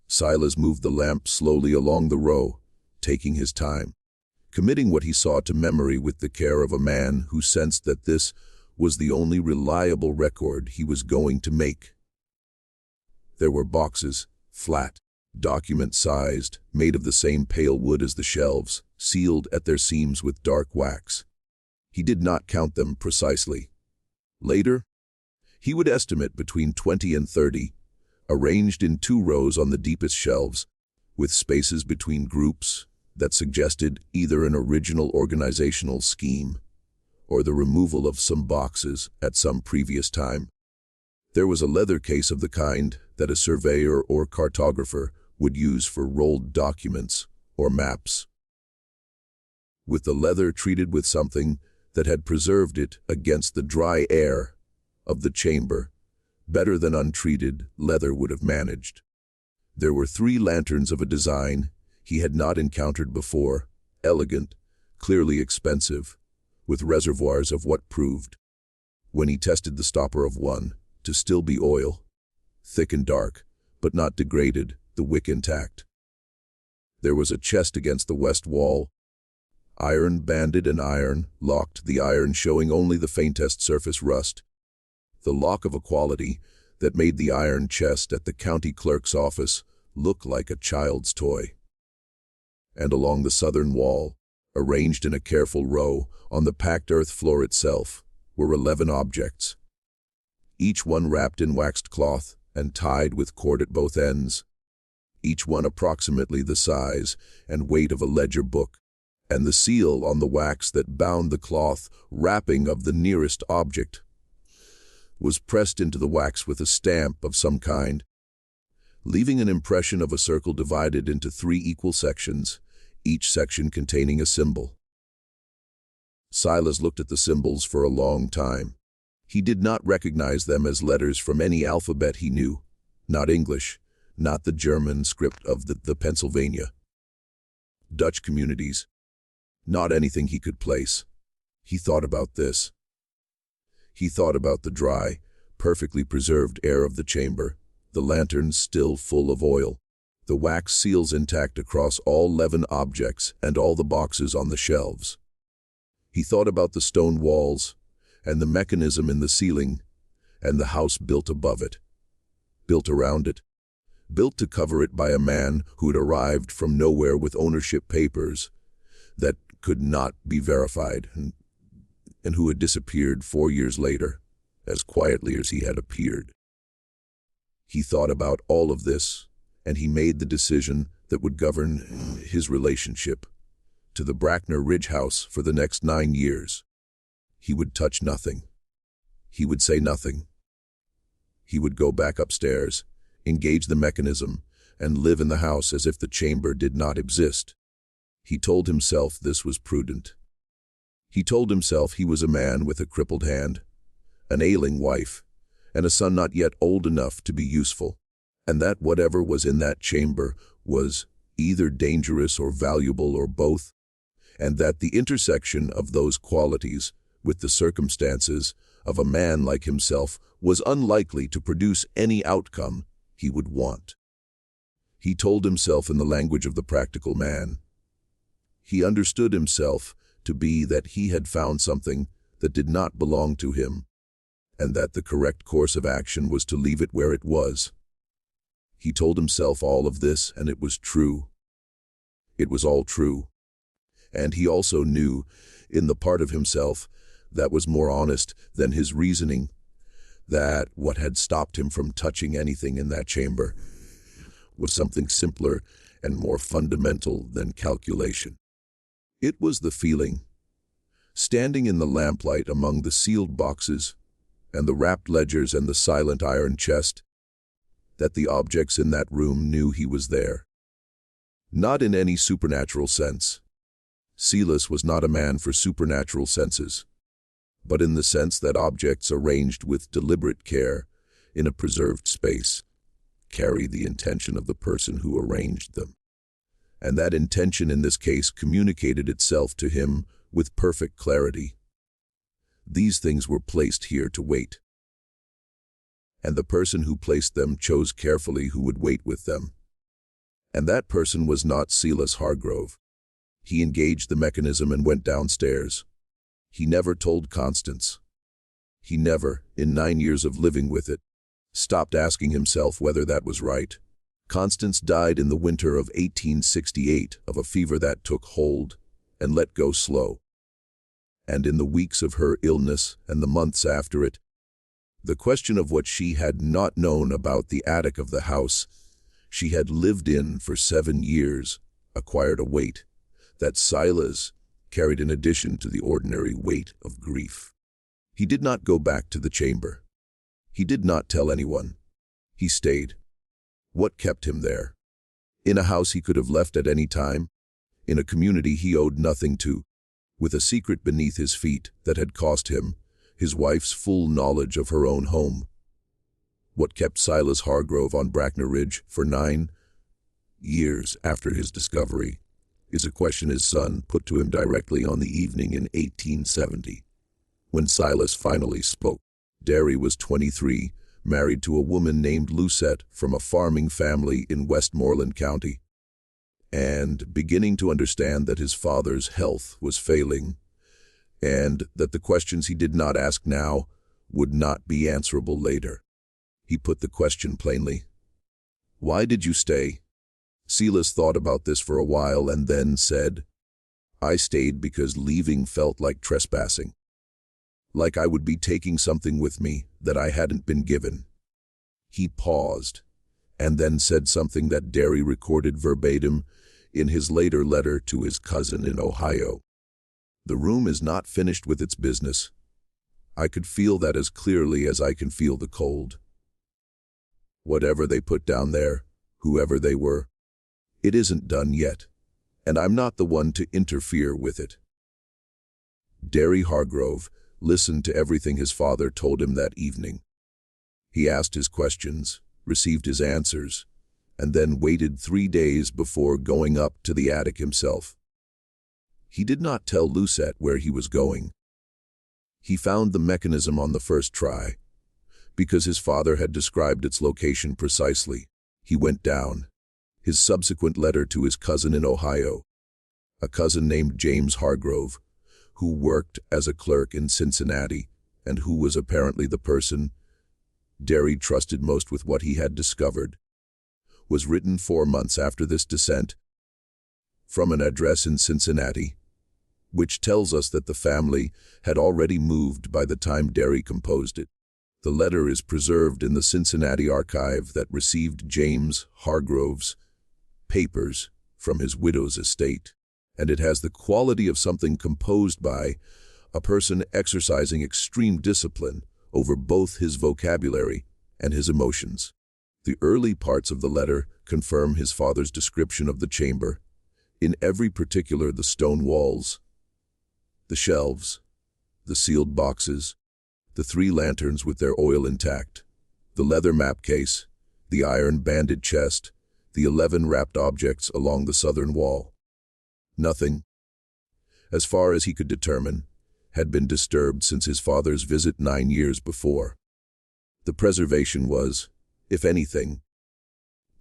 Silas moved the lamp slowly along the row, taking his time, committing what he saw to memory with the care of a man who sensed that this was the only reliable record he was going to make. There were boxes, flat, document-sized, made of the same pale wood as the shelves, sealed at their seams with dark wax. He did not count them precisely. Later, he would estimate between 20 and 30, arranged in 2 rows on the deepest shelves, with spaces between groups that suggested either an original organizational scheme or the removal of some boxes at some previous time. There was a leather case of the kind that a surveyor or cartographer would use for rolled documents or maps, with the leather treated with something that had preserved it against the dry air of the chamber, better than untreated leather would have managed. There were 3 lanterns of a design he had not encountered before, elegant, clearly expensive, with reservoirs of what proved, when he tested the stopper of one, to still be oil, thick and dark, but not degraded, the wick intact. There was a chest against the west wall, iron banded and iron, locked, the iron showing only the faintest surface rust. The lock of a quality that made the iron chest at the county clerk's office look like a child's toy. And along the southern wall, arranged in a careful row on the packed earth floor itself, were 11 objects, each one wrapped in waxed cloth and tied with cord at both ends, each one approximately the size and weight of a ledger book, and the seal on the wax that bound the cloth wrapping of the nearest object was pressed into the wax with a stamp of some kind, leaving an impression of a circle divided into 3 equal sections, each section containing a symbol. Silas looked at the symbols for a long time. He did not recognize them as letters from any alphabet he knew, not English, not the German script of the Pennsylvania Dutch communities, not anything he could place. He thought about this. He thought about the dry, perfectly preserved air of the chamber, the lanterns still full of oil, the wax seals intact across all 11 objects and all the boxes on the shelves. He thought about the stone walls and the mechanism in the ceiling and the house built above it, built around it, built to cover it by a man who had arrived from nowhere with ownership papers that could not be verified and who had disappeared 4 years later, as quietly as he had appeared. He thought about all of this, and he made the decision that would govern his relationship to the Brackner Ridge house for the next 9 years. He would touch nothing. He would say nothing. He would go back upstairs, engage the mechanism, and live in the house as if the chamber did not exist. He told himself this was prudent. He told himself he was a man with a crippled hand, an ailing wife, and a son not yet old enough to be useful, and that whatever was in that chamber was either dangerous or valuable or both, and that the intersection of those qualities with the circumstances of a man like himself was unlikely to produce any outcome he would want. He told himself in the language of the practical man. He understood himself to be that he had found something that did not belong to him, and that the correct course of action was to leave it where it was. He told himself all of this, and it was true. It was all true. And he also knew, in the part of himself that was more honest than his reasoning, that what had stopped him from touching anything in that chamber was something simpler and more fundamental than calculation. It was the feeling, standing in the lamplight among the sealed boxes and the wrapped ledgers and the silent iron chest, that the objects in that room knew he was there. Not in any supernatural sense. Silas was not a man for supernatural senses, but in the sense that objects arranged with deliberate care in a preserved space carry the intention of the person who arranged them. And that intention in this case communicated itself to him with perfect clarity. These things were placed here to wait. And the person who placed them chose carefully who would wait with them. And that person was not Silas Hargrove. He engaged the mechanism and went downstairs. He never told Constance. He never, in 9 years of living with it, stopped asking himself whether that was right. Constance died in the winter of 1868 of a fever that took hold and let go slow. And in the weeks of her illness and the months after it, the question of what she had not known about the attic of the house she had lived in for 7 years acquired a weight that Silas carried in addition to the ordinary weight of grief. He did not go back to the chamber. He did not tell anyone. He stayed. What kept him there? In a house he could have left at any time, in a community he owed nothing to, with a secret beneath his feet that had cost him his wife's full knowledge of her own home. What kept Silas Hargrove on Brackner Ridge for 9 years after his discovery is a question his son put to him directly on the evening in 1870, when Silas finally spoke. Derry was 23, married to a woman named Lucette from a farming family in Westmoreland County, and beginning to understand that his father's health was failing, and that the questions he did not ask now would not be answerable later. He put the question plainly. "Why did you stay?" Silas thought about this for a while and then said, "I stayed because leaving felt like trespassing. Like I would be taking something with me that I hadn't been given." He paused, and then said something that Derry recorded verbatim in his later letter to his cousin in Ohio. "The room is not finished with its business. I could feel that as clearly as I can feel the cold. Whatever they put down there, whoever they were, it isn't done yet, and I'm not the one to interfere with it." Derry Hargrove listened to everything his father told him that evening. He asked his questions, received his answers, and then waited 3 days before going up to the attic himself. He did not tell Lucette where he was going. He found the mechanism on the first try, because his father had described its location precisely. He went down. His subsequent letter to his cousin in Ohio, a cousin named James Hargrove, who worked as a clerk in Cincinnati and who was apparently the person Derry trusted most with what he had discovered, was written 4 months after this descent from an address in Cincinnati, which tells us that the family had already moved by the time Derry composed it. The letter is preserved in the Cincinnati archive that received James Hargrove's papers from his widow's estate, and it has the quality of something composed by a person exercising extreme discipline over both his vocabulary and his emotions. The early parts of the letter confirm his father's description of the chamber, in every particular: the stone walls, the shelves, the sealed boxes, the 3 lanterns with their oil intact, the leather map case, the iron banded chest, the 11 wrapped objects along the southern wall. Nothing, as far as he could determine, had been disturbed since his father's visit 9 years before. The preservation was, if anything,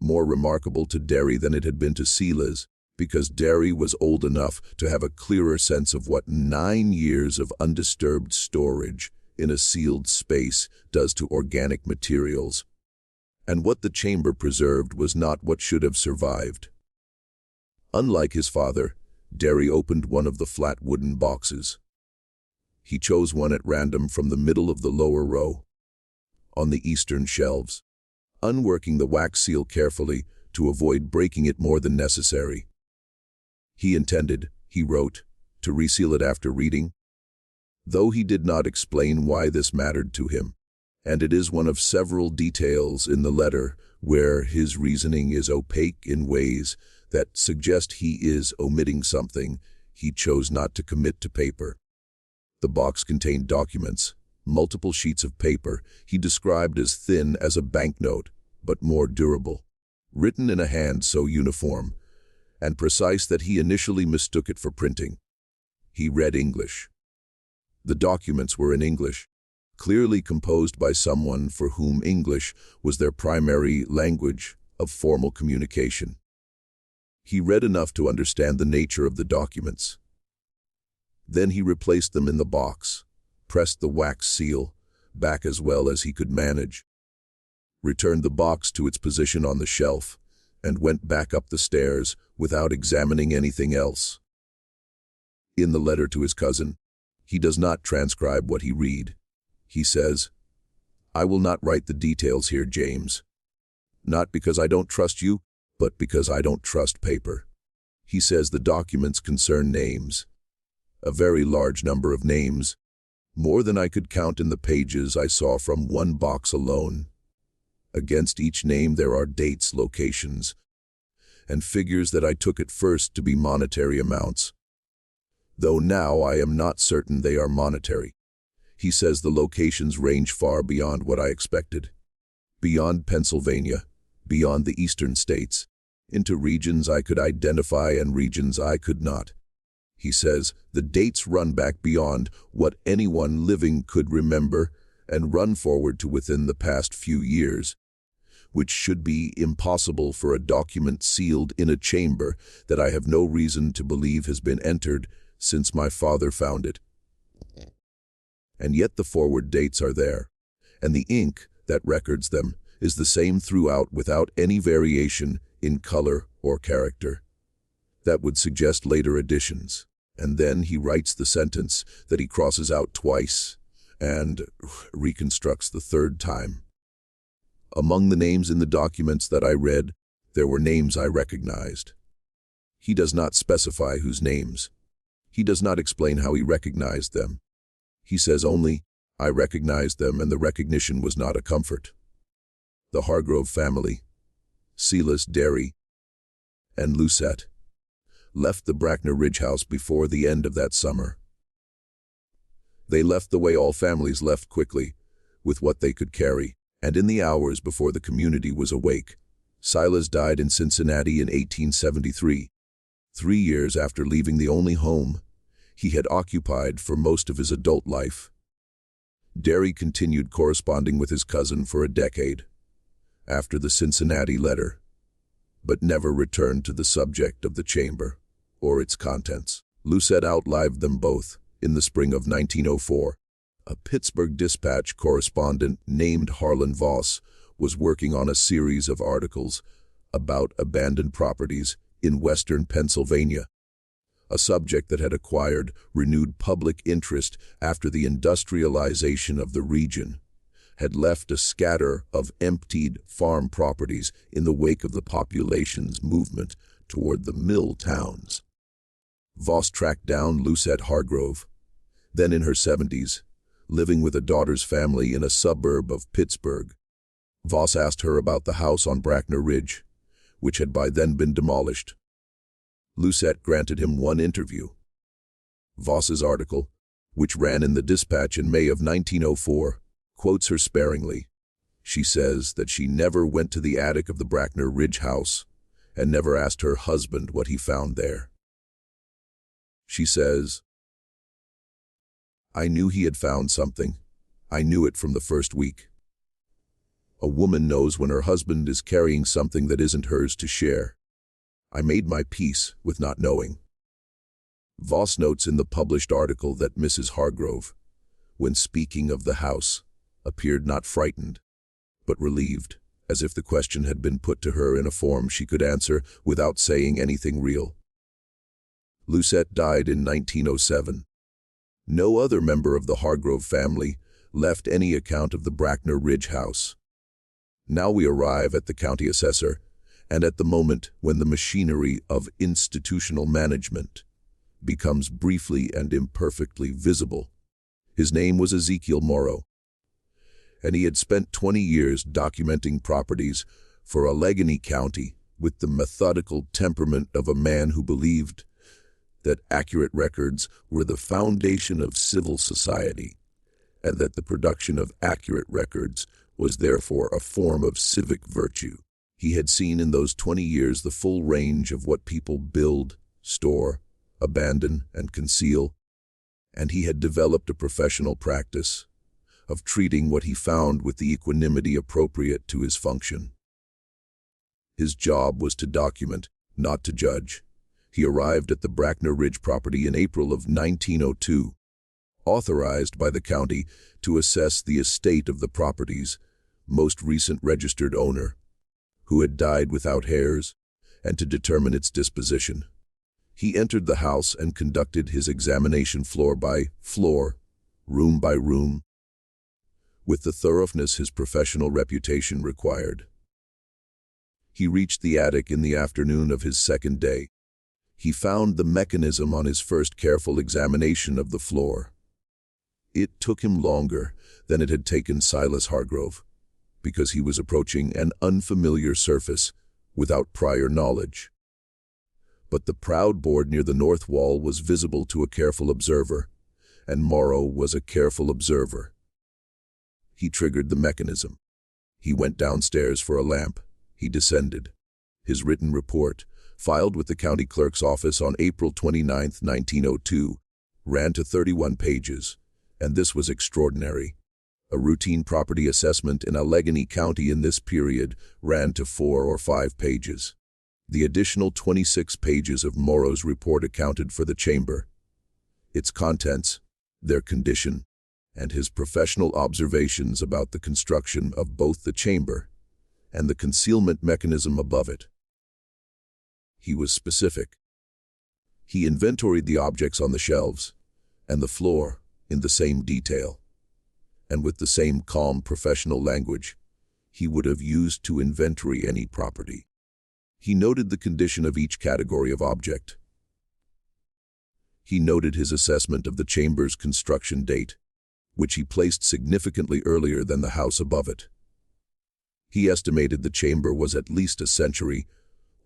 more remarkable to Derry than it had been to Silas, because Derry was old enough to have a clearer sense of what 9 years of undisturbed storage in a sealed space does to organic materials, and what the chamber preserved was not what should have survived. Unlike his father, Derry opened one of the flat wooden boxes. He chose one at random from the middle of the lower row, on the eastern shelves, unworking the wax seal carefully to avoid breaking it more than necessary. He intended, he wrote, to reseal it after reading, though he did not explain why this mattered to him, and it is one of several details in the letter where his reasoning is opaque in ways that suggest he is omitting something he chose not to commit to paper. The box contained documents, multiple sheets of paper he described as thin as a banknote, but more durable, written in a hand so uniform and precise that he initially mistook it for printing. He read English. The documents were in English, clearly composed by someone for whom English was their primary language of formal communication. He read enough to understand the nature of the documents. Then he replaced them in the box, pressed the wax seal back as well as he could manage, returned the box to its position on the shelf, and went back up the stairs without examining anything else. In the letter to his cousin, he does not transcribe what he read. He says, "I will not write the details here, James. Not because I don't trust you, but because I don't trust paper." He says the documents concern names, a very large number of names, more than I could count in the pages I saw from one box alone. Against each name there are dates, locations, and figures that I took at first to be monetary amounts, though now I am not certain they are monetary. He says the locations range far beyond what I expected, beyond Pennsylvania, beyond the eastern states, into regions I could identify and regions I could not. He says the dates run back beyond what anyone living could remember and run forward to within the past few years, which should be impossible for a document sealed in a chamber that I have no reason to believe has been entered since my father found it. And yet the forward dates are there, and the ink that records them is the same throughout without any variation in color or character. That would suggest later additions. And then he writes the sentence that he crosses out twice and reconstructs the third time. Among the names in the documents that I read, there were names I recognized. He does not specify whose names. He does not explain how he recognized them. He says only, "I recognized them, and the recognition was not a comfort." The Hargrove family, Silas, Derry, and Lucette, left the Brackner Ridge house before the end of that summer. They left the way all families left, quickly, with what they could carry, and in the hours before the community was awake. Silas died in Cincinnati in 1873, 3 years after leaving the only home he had occupied for most of his adult life. Derry continued corresponding with his cousin for a decade after the Cincinnati letter, but never returned to the subject of the chamber or its contents. Lucette outlived them both in the spring of 1904. A Pittsburgh Dispatch correspondent named Harlan Voss was working on a series of articles about abandoned properties in western Pennsylvania, a subject that had acquired renewed public interest after the industrialization of the region had left a scatter of emptied farm properties in the wake of the population's movement toward the mill towns. Voss tracked down Lucette Hargrove, then in her 70s, living with a daughter's family in a suburb of Pittsburgh. Voss asked her about the house on Brackner Ridge, which had by then been demolished. Lucette granted him one interview. Voss's article, which ran in the Dispatch in May of 1904, quotes her sparingly. She says that she never went to the attic of the Brackner Ridge house and never asked her husband what he found there. She says, "I knew he had found something. I knew it from the first week." A woman knows when her husband is carrying something that isn't hers to share. I made my peace with not knowing. Voss notes in the published article that Mrs. Hargrove, when speaking of the house, appeared not frightened, but relieved, as if the question had been put to her in a form she could answer without saying anything real. Lucette died in 1907. No other member of the Hargrove family left any account of the Brackner Ridge house. Now we arrive at the county assessor, and at the moment when the machinery of institutional management becomes briefly and imperfectly visible. His name was Ezekiel Morrow, and he had spent 20 years documenting properties for Allegheny County with the methodical temperament of a man who believed that accurate records were the foundation of civil society, and that the production of accurate records was therefore a form of civic virtue. He had seen in those 20 years the full range of what people build, store, abandon, and conceal, and he had developed a professional practice of treating what he found with the equanimity appropriate to his function. His job was to document, not to judge. He arrived at the Brackner Ridge property in April of 1902, authorized by the county to assess the estate of the property's most recent registered owner, who had died without heirs, and to determine its disposition. He entered the house and conducted his examination floor by floor, room by room, with the thoroughness his professional reputation required. He reached the attic in the afternoon of his second day. He found the mechanism on his first careful examination of the floor. It took him longer than it had taken Silas Hargrove, because he was approaching an unfamiliar surface without prior knowledge. But the proud board near the north wall was visible to a careful observer, and Morrow was a careful observer. He triggered the mechanism. He went downstairs for a lamp. He descended. His written report, filed with the county clerk's office on April 29, 1902, ran to 31 pages, and this was extraordinary. A routine property assessment in Allegheny County in this period ran to 4 or 5 pages. The additional 26 pages of Morrow's report accounted for the chamber, its contents, their condition, and his professional observations about the construction of both the chamber and the concealment mechanism above it. He was specific. He inventoried the objects on the shelves and the floor in the same detail, and with the same calm professional language he would have used to inventory any property. He noted the condition of each category of object. He noted his assessment of the chamber's construction date, which he placed significantly earlier than the house above it. He estimated the chamber was at least a century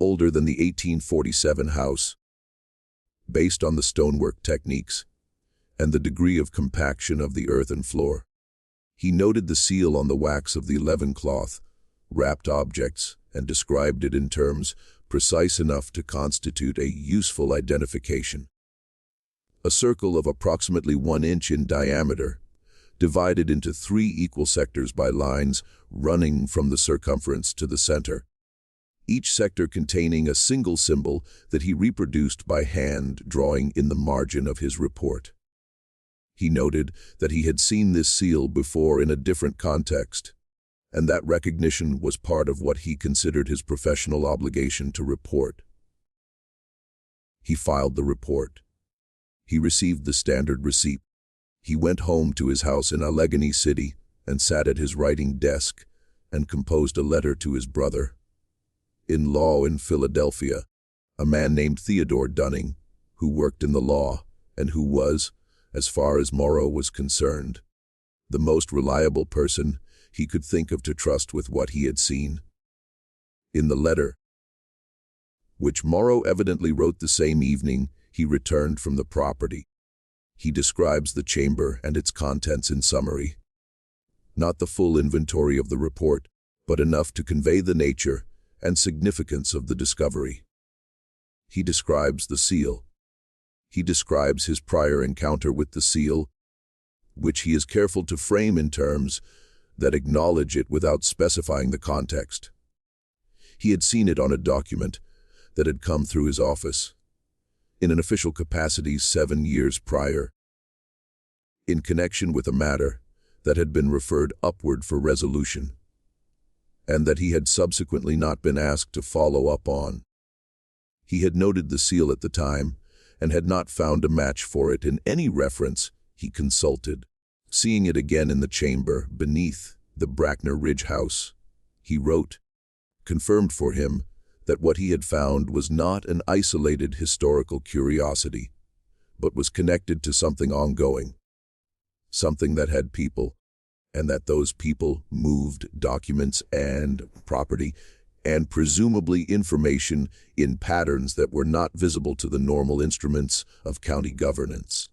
older than the 1847 house, based on the stonework techniques and the degree of compaction of the earthen floor. He noted the seal on the wax of the 11 cloth, wrapped objects, and described it in terms precise enough to constitute a useful identification. A circle of approximately 1 inch in diameter, divided into 3 equal sectors by lines running from the circumference to the center, each sector containing a single symbol that he reproduced by hand drawing in the margin of his report. He noted that he had seen this seal before in a different context, and that recognition was part of what he considered his professional obligation to report. He filed the report. He received the standard receipt. He went home to his house in Allegheny City and sat at his writing desk and composed a letter to his brother-in-law in Philadelphia, a man named Theodore Dunning, who worked in the law and who was, as far as Morrow was concerned, the most reliable person he could think of to trust with what he had seen. In the letter, which Morrow evidently wrote the same evening he returned from the property, he describes the chamber and its contents in summary. Not the full inventory of the report, but enough to convey the nature and significance of the discovery. He describes the seal. He describes his prior encounter with the seal, which he is careful to frame in terms that acknowledge it without specifying the context. He had seen it on a document that had come through his office, in an official capacity 7 years prior, in connection with a matter that had been referred upward for resolution, and that he had subsequently not been asked to follow up on. He had noted the seal at the time, and had not found a match for it in any reference he consulted. Seeing it again in the chamber beneath the Brackner Ridge house, he wrote, confirmed for him that what he had found was not an isolated historical curiosity, but was connected to something ongoing, something that had people, and that those people moved documents and property, and presumably information in patterns that were not visible to the normal instruments of county governance.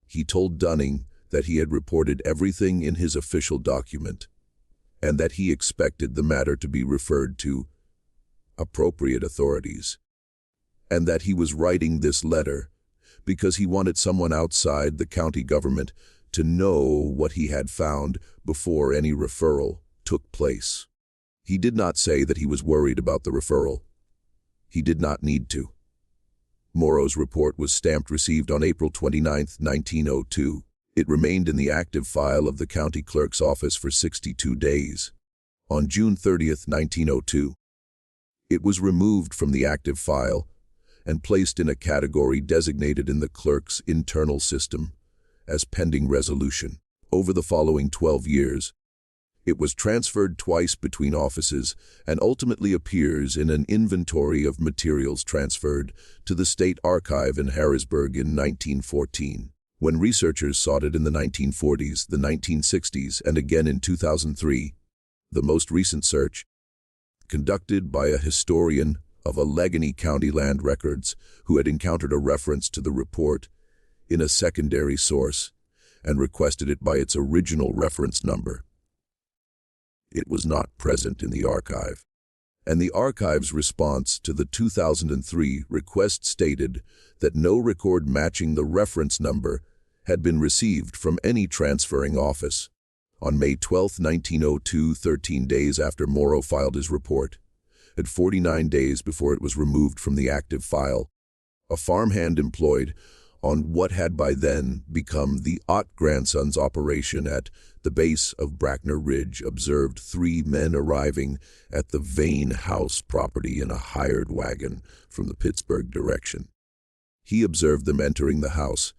He told Dunning that he had reported everything in his official document, and that he expected the matter to be referred to appropriate authorities, and that he was writing this letter because he wanted someone outside the county government to know what he had found before any referral took place. He did not say that he was worried about the referral. He did not need to. Morrow's report was stamped received on April 29, 1902. It remained in the active file of the county clerk's office for 62 days. On June 30, 1902, it was removed from the active file and placed in a category designated in the clerk's internal system as pending resolution. Over the following 12 years, it was transferred twice between offices and ultimately appears in an inventory of materials transferred to the State Archive in Harrisburg in 1914. When researchers sought it in the 1940s, the 1960s, and again in 2003, the most recent search, conducted by a historian of Allegheny County land records who had encountered a reference to the report in a secondary source and requested it by its original reference number. It was not present in the archive, and the archive's response to the 2003 request stated that no record matching the reference number had been received from any transferring office, On May 12, 1902, 13 days after Morrow filed his report, at 49 days before it was removed from the active file, a farmhand employed on what had by then become the Ott grandson's operation at the base of Brackner Ridge observed 3 men arriving at the Vane house property in a hired wagon from the Pittsburgh direction. He observed them entering the house,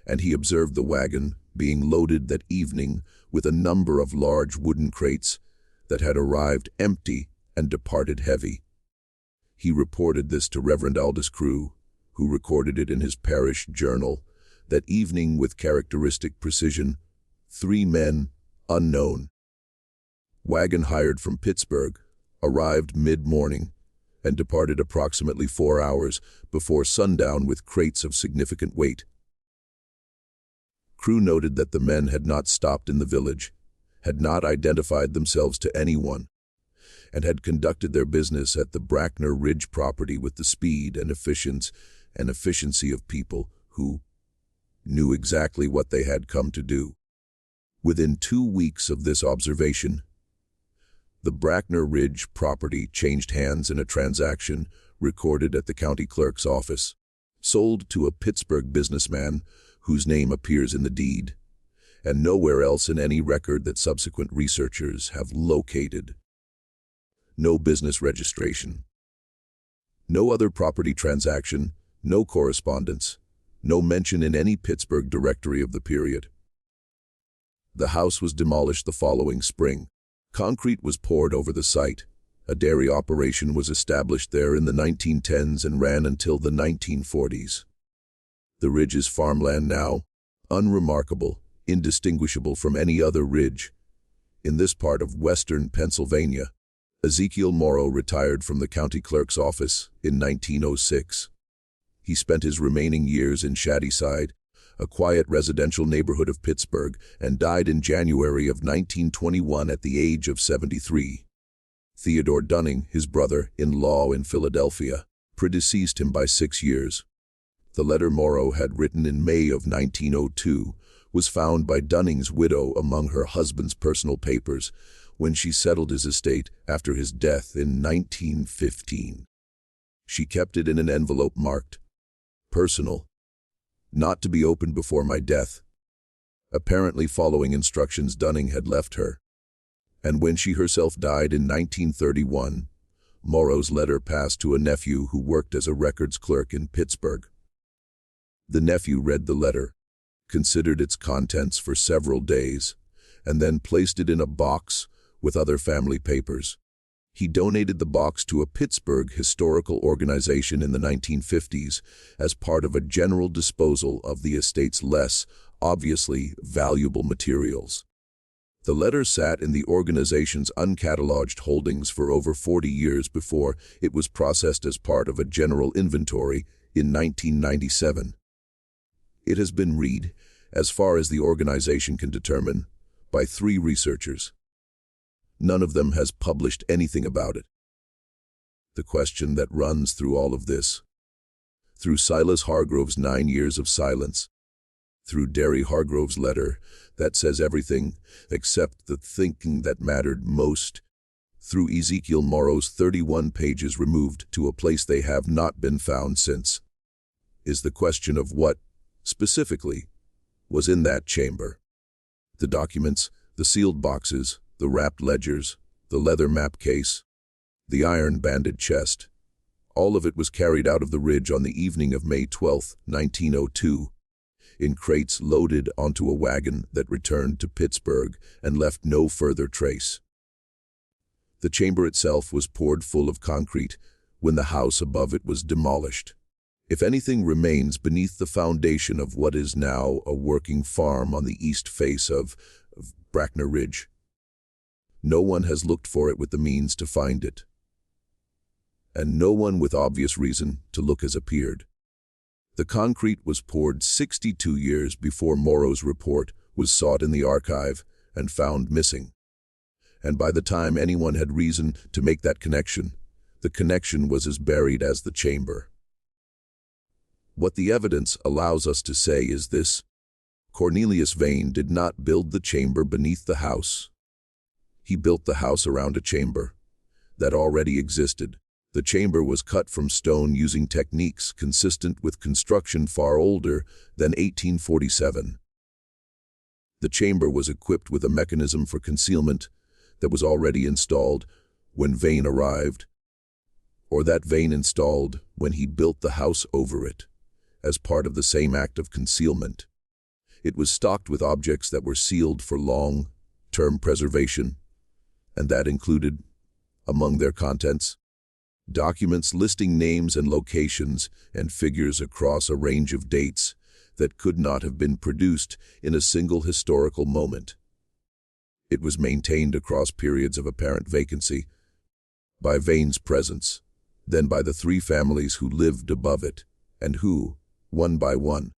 and he observed the wagon being loaded that evening with a number of large wooden crates that had arrived empty and departed heavy. He reported this to Reverend Aldous Crew, who recorded it in his parish journal that evening with characteristic precision. 3 men, unknown. Wagon hired from Pittsburgh, arrived mid-morning and departed approximately 4 hours before sundown with crates of significant weight. Crew noted that the men had not stopped in the village, had not identified themselves to anyone, and had conducted their business at the Brackner Ridge property with the speed and efficiency of people who knew exactly what they had come to do. Within 2 weeks of this observation, the Brackner Ridge property changed hands in a transaction recorded at the county clerk's office, sold to a Pittsburgh businessman whose name appears in the deed, and nowhere else in any record that subsequent researchers have located. No business registration. No other property transaction, no correspondence, no mention in any Pittsburgh directory of the period. The house was demolished the following spring. Concrete was poured over the site. A dairy operation was established there in the 1910s and ran until the 1940s. The ridge is farmland now, unremarkable, indistinguishable from any other ridge. In this part of western Pennsylvania, Ezekiel Morrow retired from the county clerk's office in 1906. He spent his remaining years in Shadyside, a quiet residential neighborhood of Pittsburgh, and died in January of 1921 at the age of 73. Theodore Dunning, his brother-in-law in Philadelphia, predeceased him by 6 years. The letter Morrow had written in May of 1902 was found by Dunning's widow among her husband's personal papers when she settled his estate after his death in 1915. She kept it in an envelope marked, "Personal, not to be opened before my death," apparently following instructions Dunning had left her. And when she herself died in 1931, Morrow's letter passed to a nephew who worked as a records clerk in Pittsburgh. The nephew read the letter, considered its contents for several days, and then placed it in a box with other family papers. He donated the box to a Pittsburgh historical organization in the 1950s as part of a general disposal of the estate's less, obviously valuable materials. The letter sat in the organization's uncatalogued holdings for over 40 years before it was processed as part of a general inventory in 1997. It has been read, as far as the organization can determine, by 3 researchers. None of them has published anything about it. The question that runs through all of this, through Silas Hargrove's 9 years of silence, through Derry Hargrove's letter that says everything except the thinking that mattered most, through Ezekiel Morrow's 31 pages removed to a place they have not been found since, is the question of what, specifically, was in that chamber. The documents, the sealed boxes, the wrapped ledgers, the leather map case, the iron-banded chest. All of it was carried out of the ridge on the evening of May 12, 1902, in crates loaded onto a wagon that returned to Pittsburgh and left no further trace. The chamber itself was poured full of concrete when the house above it was demolished. If anything remains beneath the foundation of what is now a working farm on the east face of Brackner Ridge, no one has looked for it with the means to find it, and no one with obvious reason to look has appeared. The concrete was poured 62 years before Morrow's report was sought in the archive and found missing. And by the time anyone had reason to make that connection, the connection was as buried as the chamber. What the evidence allows us to say is this: Cornelius Vane did not build the chamber beneath the house. He built the house around a chamber that already existed. The chamber was cut from stone using techniques consistent with construction far older than 1847. The chamber was equipped with a mechanism for concealment that was already installed when Vane arrived, or that Vane installed when he built the house over it, as part of the same act of concealment. It was stocked with objects that were sealed for long-term preservation, and that included, among their contents, documents listing names and locations and figures across a range of dates that could not have been produced in a single historical moment. It was maintained across periods of apparent vacancy by Vane's presence, then by the three families who lived above it and who, one by one,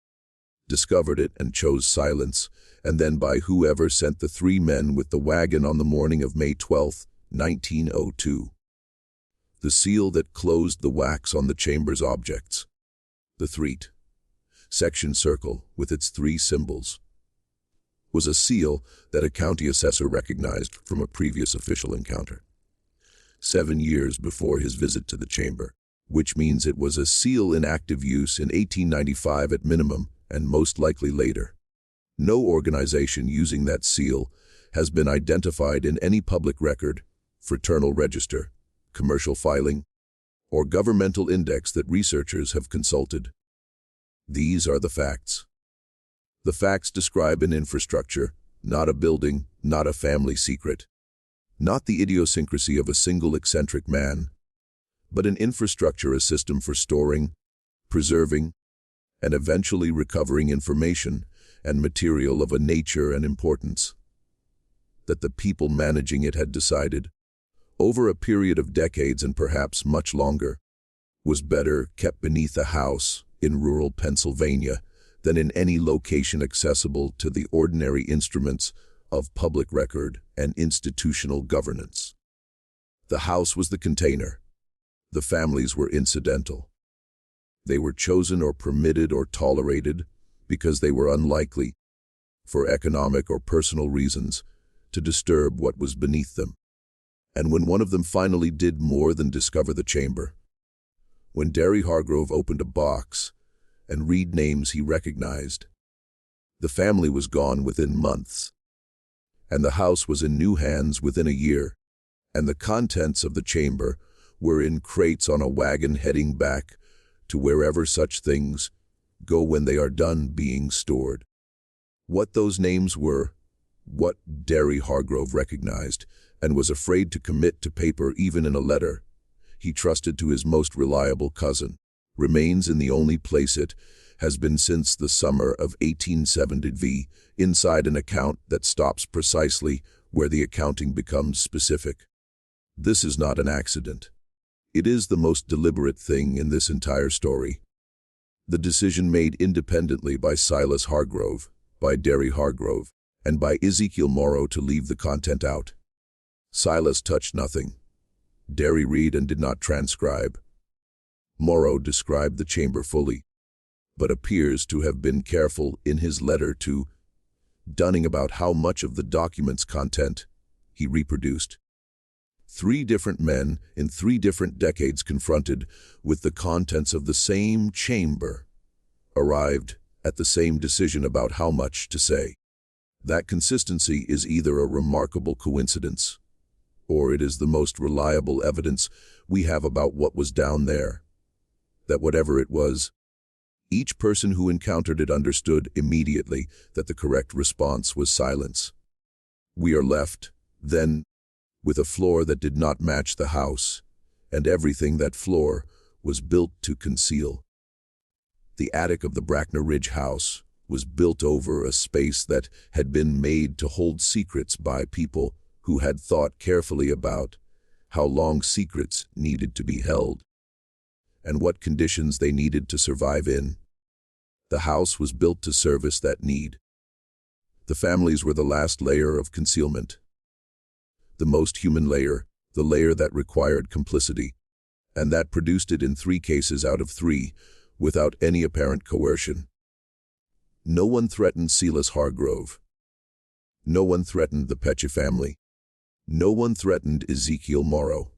discovered it and chose silence, and then by whoever sent the three men with the wagon on the morning of May 12, 1902. The seal that closed the wax on the chamber's objects. The section circle with its three symbols was a seal that a county assessor recognized from a previous official encounter 7 years before his visit to the chamber, which means it was a seal in active use in 1895 at minimum and most likely later. No organization using that seal has been identified in any public record, fraternal register, commercial filing, or governmental index that researchers have consulted. These are the facts. The facts describe an infrastructure, not a building, not a family secret, not the idiosyncrasy of a single eccentric man, but an infrastructure, a system for storing, preserving, and eventually recovering information and material of a nature and importance that the people managing it had decided, over a period of decades and perhaps much longer, was better kept beneath a house in rural Pennsylvania than in any location accessible to the ordinary instruments of public record and institutional governance. The house was the container. The families were incidental. They were chosen or permitted or tolerated because they were unlikely, for economic or personal reasons, to disturb what was beneath them. And when one of them finally did more than discover the chamber, when Derry Hargrove opened a box and read names he recognized, the family was gone within months, and the house was in new hands within a year, and the contents of the chamber were in crates on a wagon heading back to wherever such things go when they are done being stored. What those names were, what Derry Hargrove recognized, and was afraid to commit to paper even in a letter he trusted to his most reliable cousin, remains in the only place it has been since the summer of 1870, inside an account that stops precisely where the accounting becomes specific. This is not an accident. It is the most deliberate thing in this entire story. The decision made independently by Silas Hargrove, by Derry Hargrove, and by Ezekiel Morrow to leave the content out. Silas touched nothing. Derry read and did not transcribe. Morrow described the chamber fully, but appears to have been careful in his letter to Dunning about how much of the document's content he reproduced. 3 different men in 3 different decades confronted with the contents of the same chamber arrived at the same decision about how much to say. That consistency is either a remarkable coincidence, or it is the most reliable evidence we have about what was down there, that whatever it was, each person who encountered it understood immediately that the correct response was silence. We are left, then, with a floor that did not match the house, and everything that floor was built to conceal. The attic of the Brackner Ridge house was built over a space that had been made to hold secrets by people who had thought carefully about how long secrets needed to be held, and what conditions they needed to survive in. The house was built to service that need. The families were the last layer of concealment, the most human layer, the layer that required complicity, and that produced it in 3 cases out of 3, without any apparent coercion. No one threatened Silas Hargrove. No one threatened the Pecha family. No one threatened Ezekiel Morrow.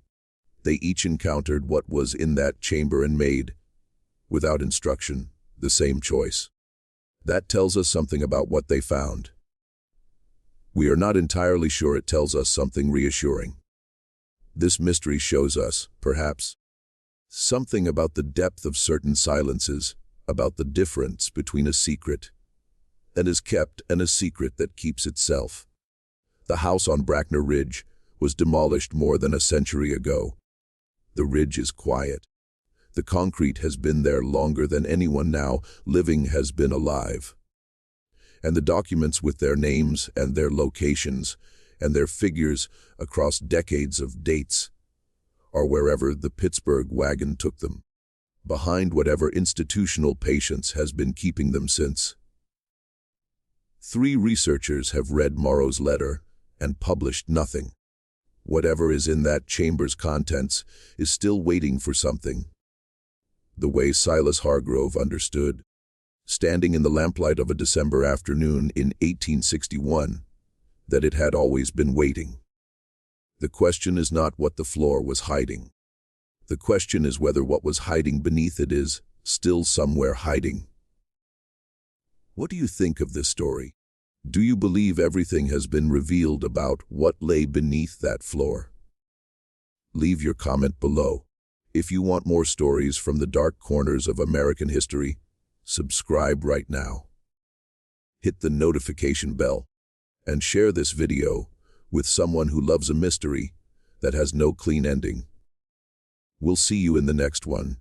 They each encountered what was in that chamber and made, without instruction, the same choice. That tells us something about what they found. We are not entirely sure it tells us something reassuring. This mystery shows us, perhaps, something about the depth of certain silences, about the difference between a secret that is kept and a secret that keeps itself. The house on Brackner Ridge was demolished more than a century ago. The ridge is quiet. The concrete has been there longer than anyone now living has been alive. And the documents with their names and their locations and their figures across decades of dates are wherever the Pittsburgh wagon took them, behind whatever institutional patience has been keeping them since. 3 researchers have read Morrow's letter and published nothing. Whatever is in that chamber's contents is still waiting for something. The way Silas Hargrove understood, standing in the lamplight of a December afternoon in 1861, that it had always been waiting. The question is not what the floor was hiding. The question is whether what was hiding beneath it is still somewhere hiding. What do you think of this story? Do you believe everything has been revealed about what lay beneath that floor? Leave your comment below. If you want more stories from the dark corners of American history, subscribe right now. Hit the notification bell and share this video with someone who loves a mystery that has no clean ending. We'll see you in the next one.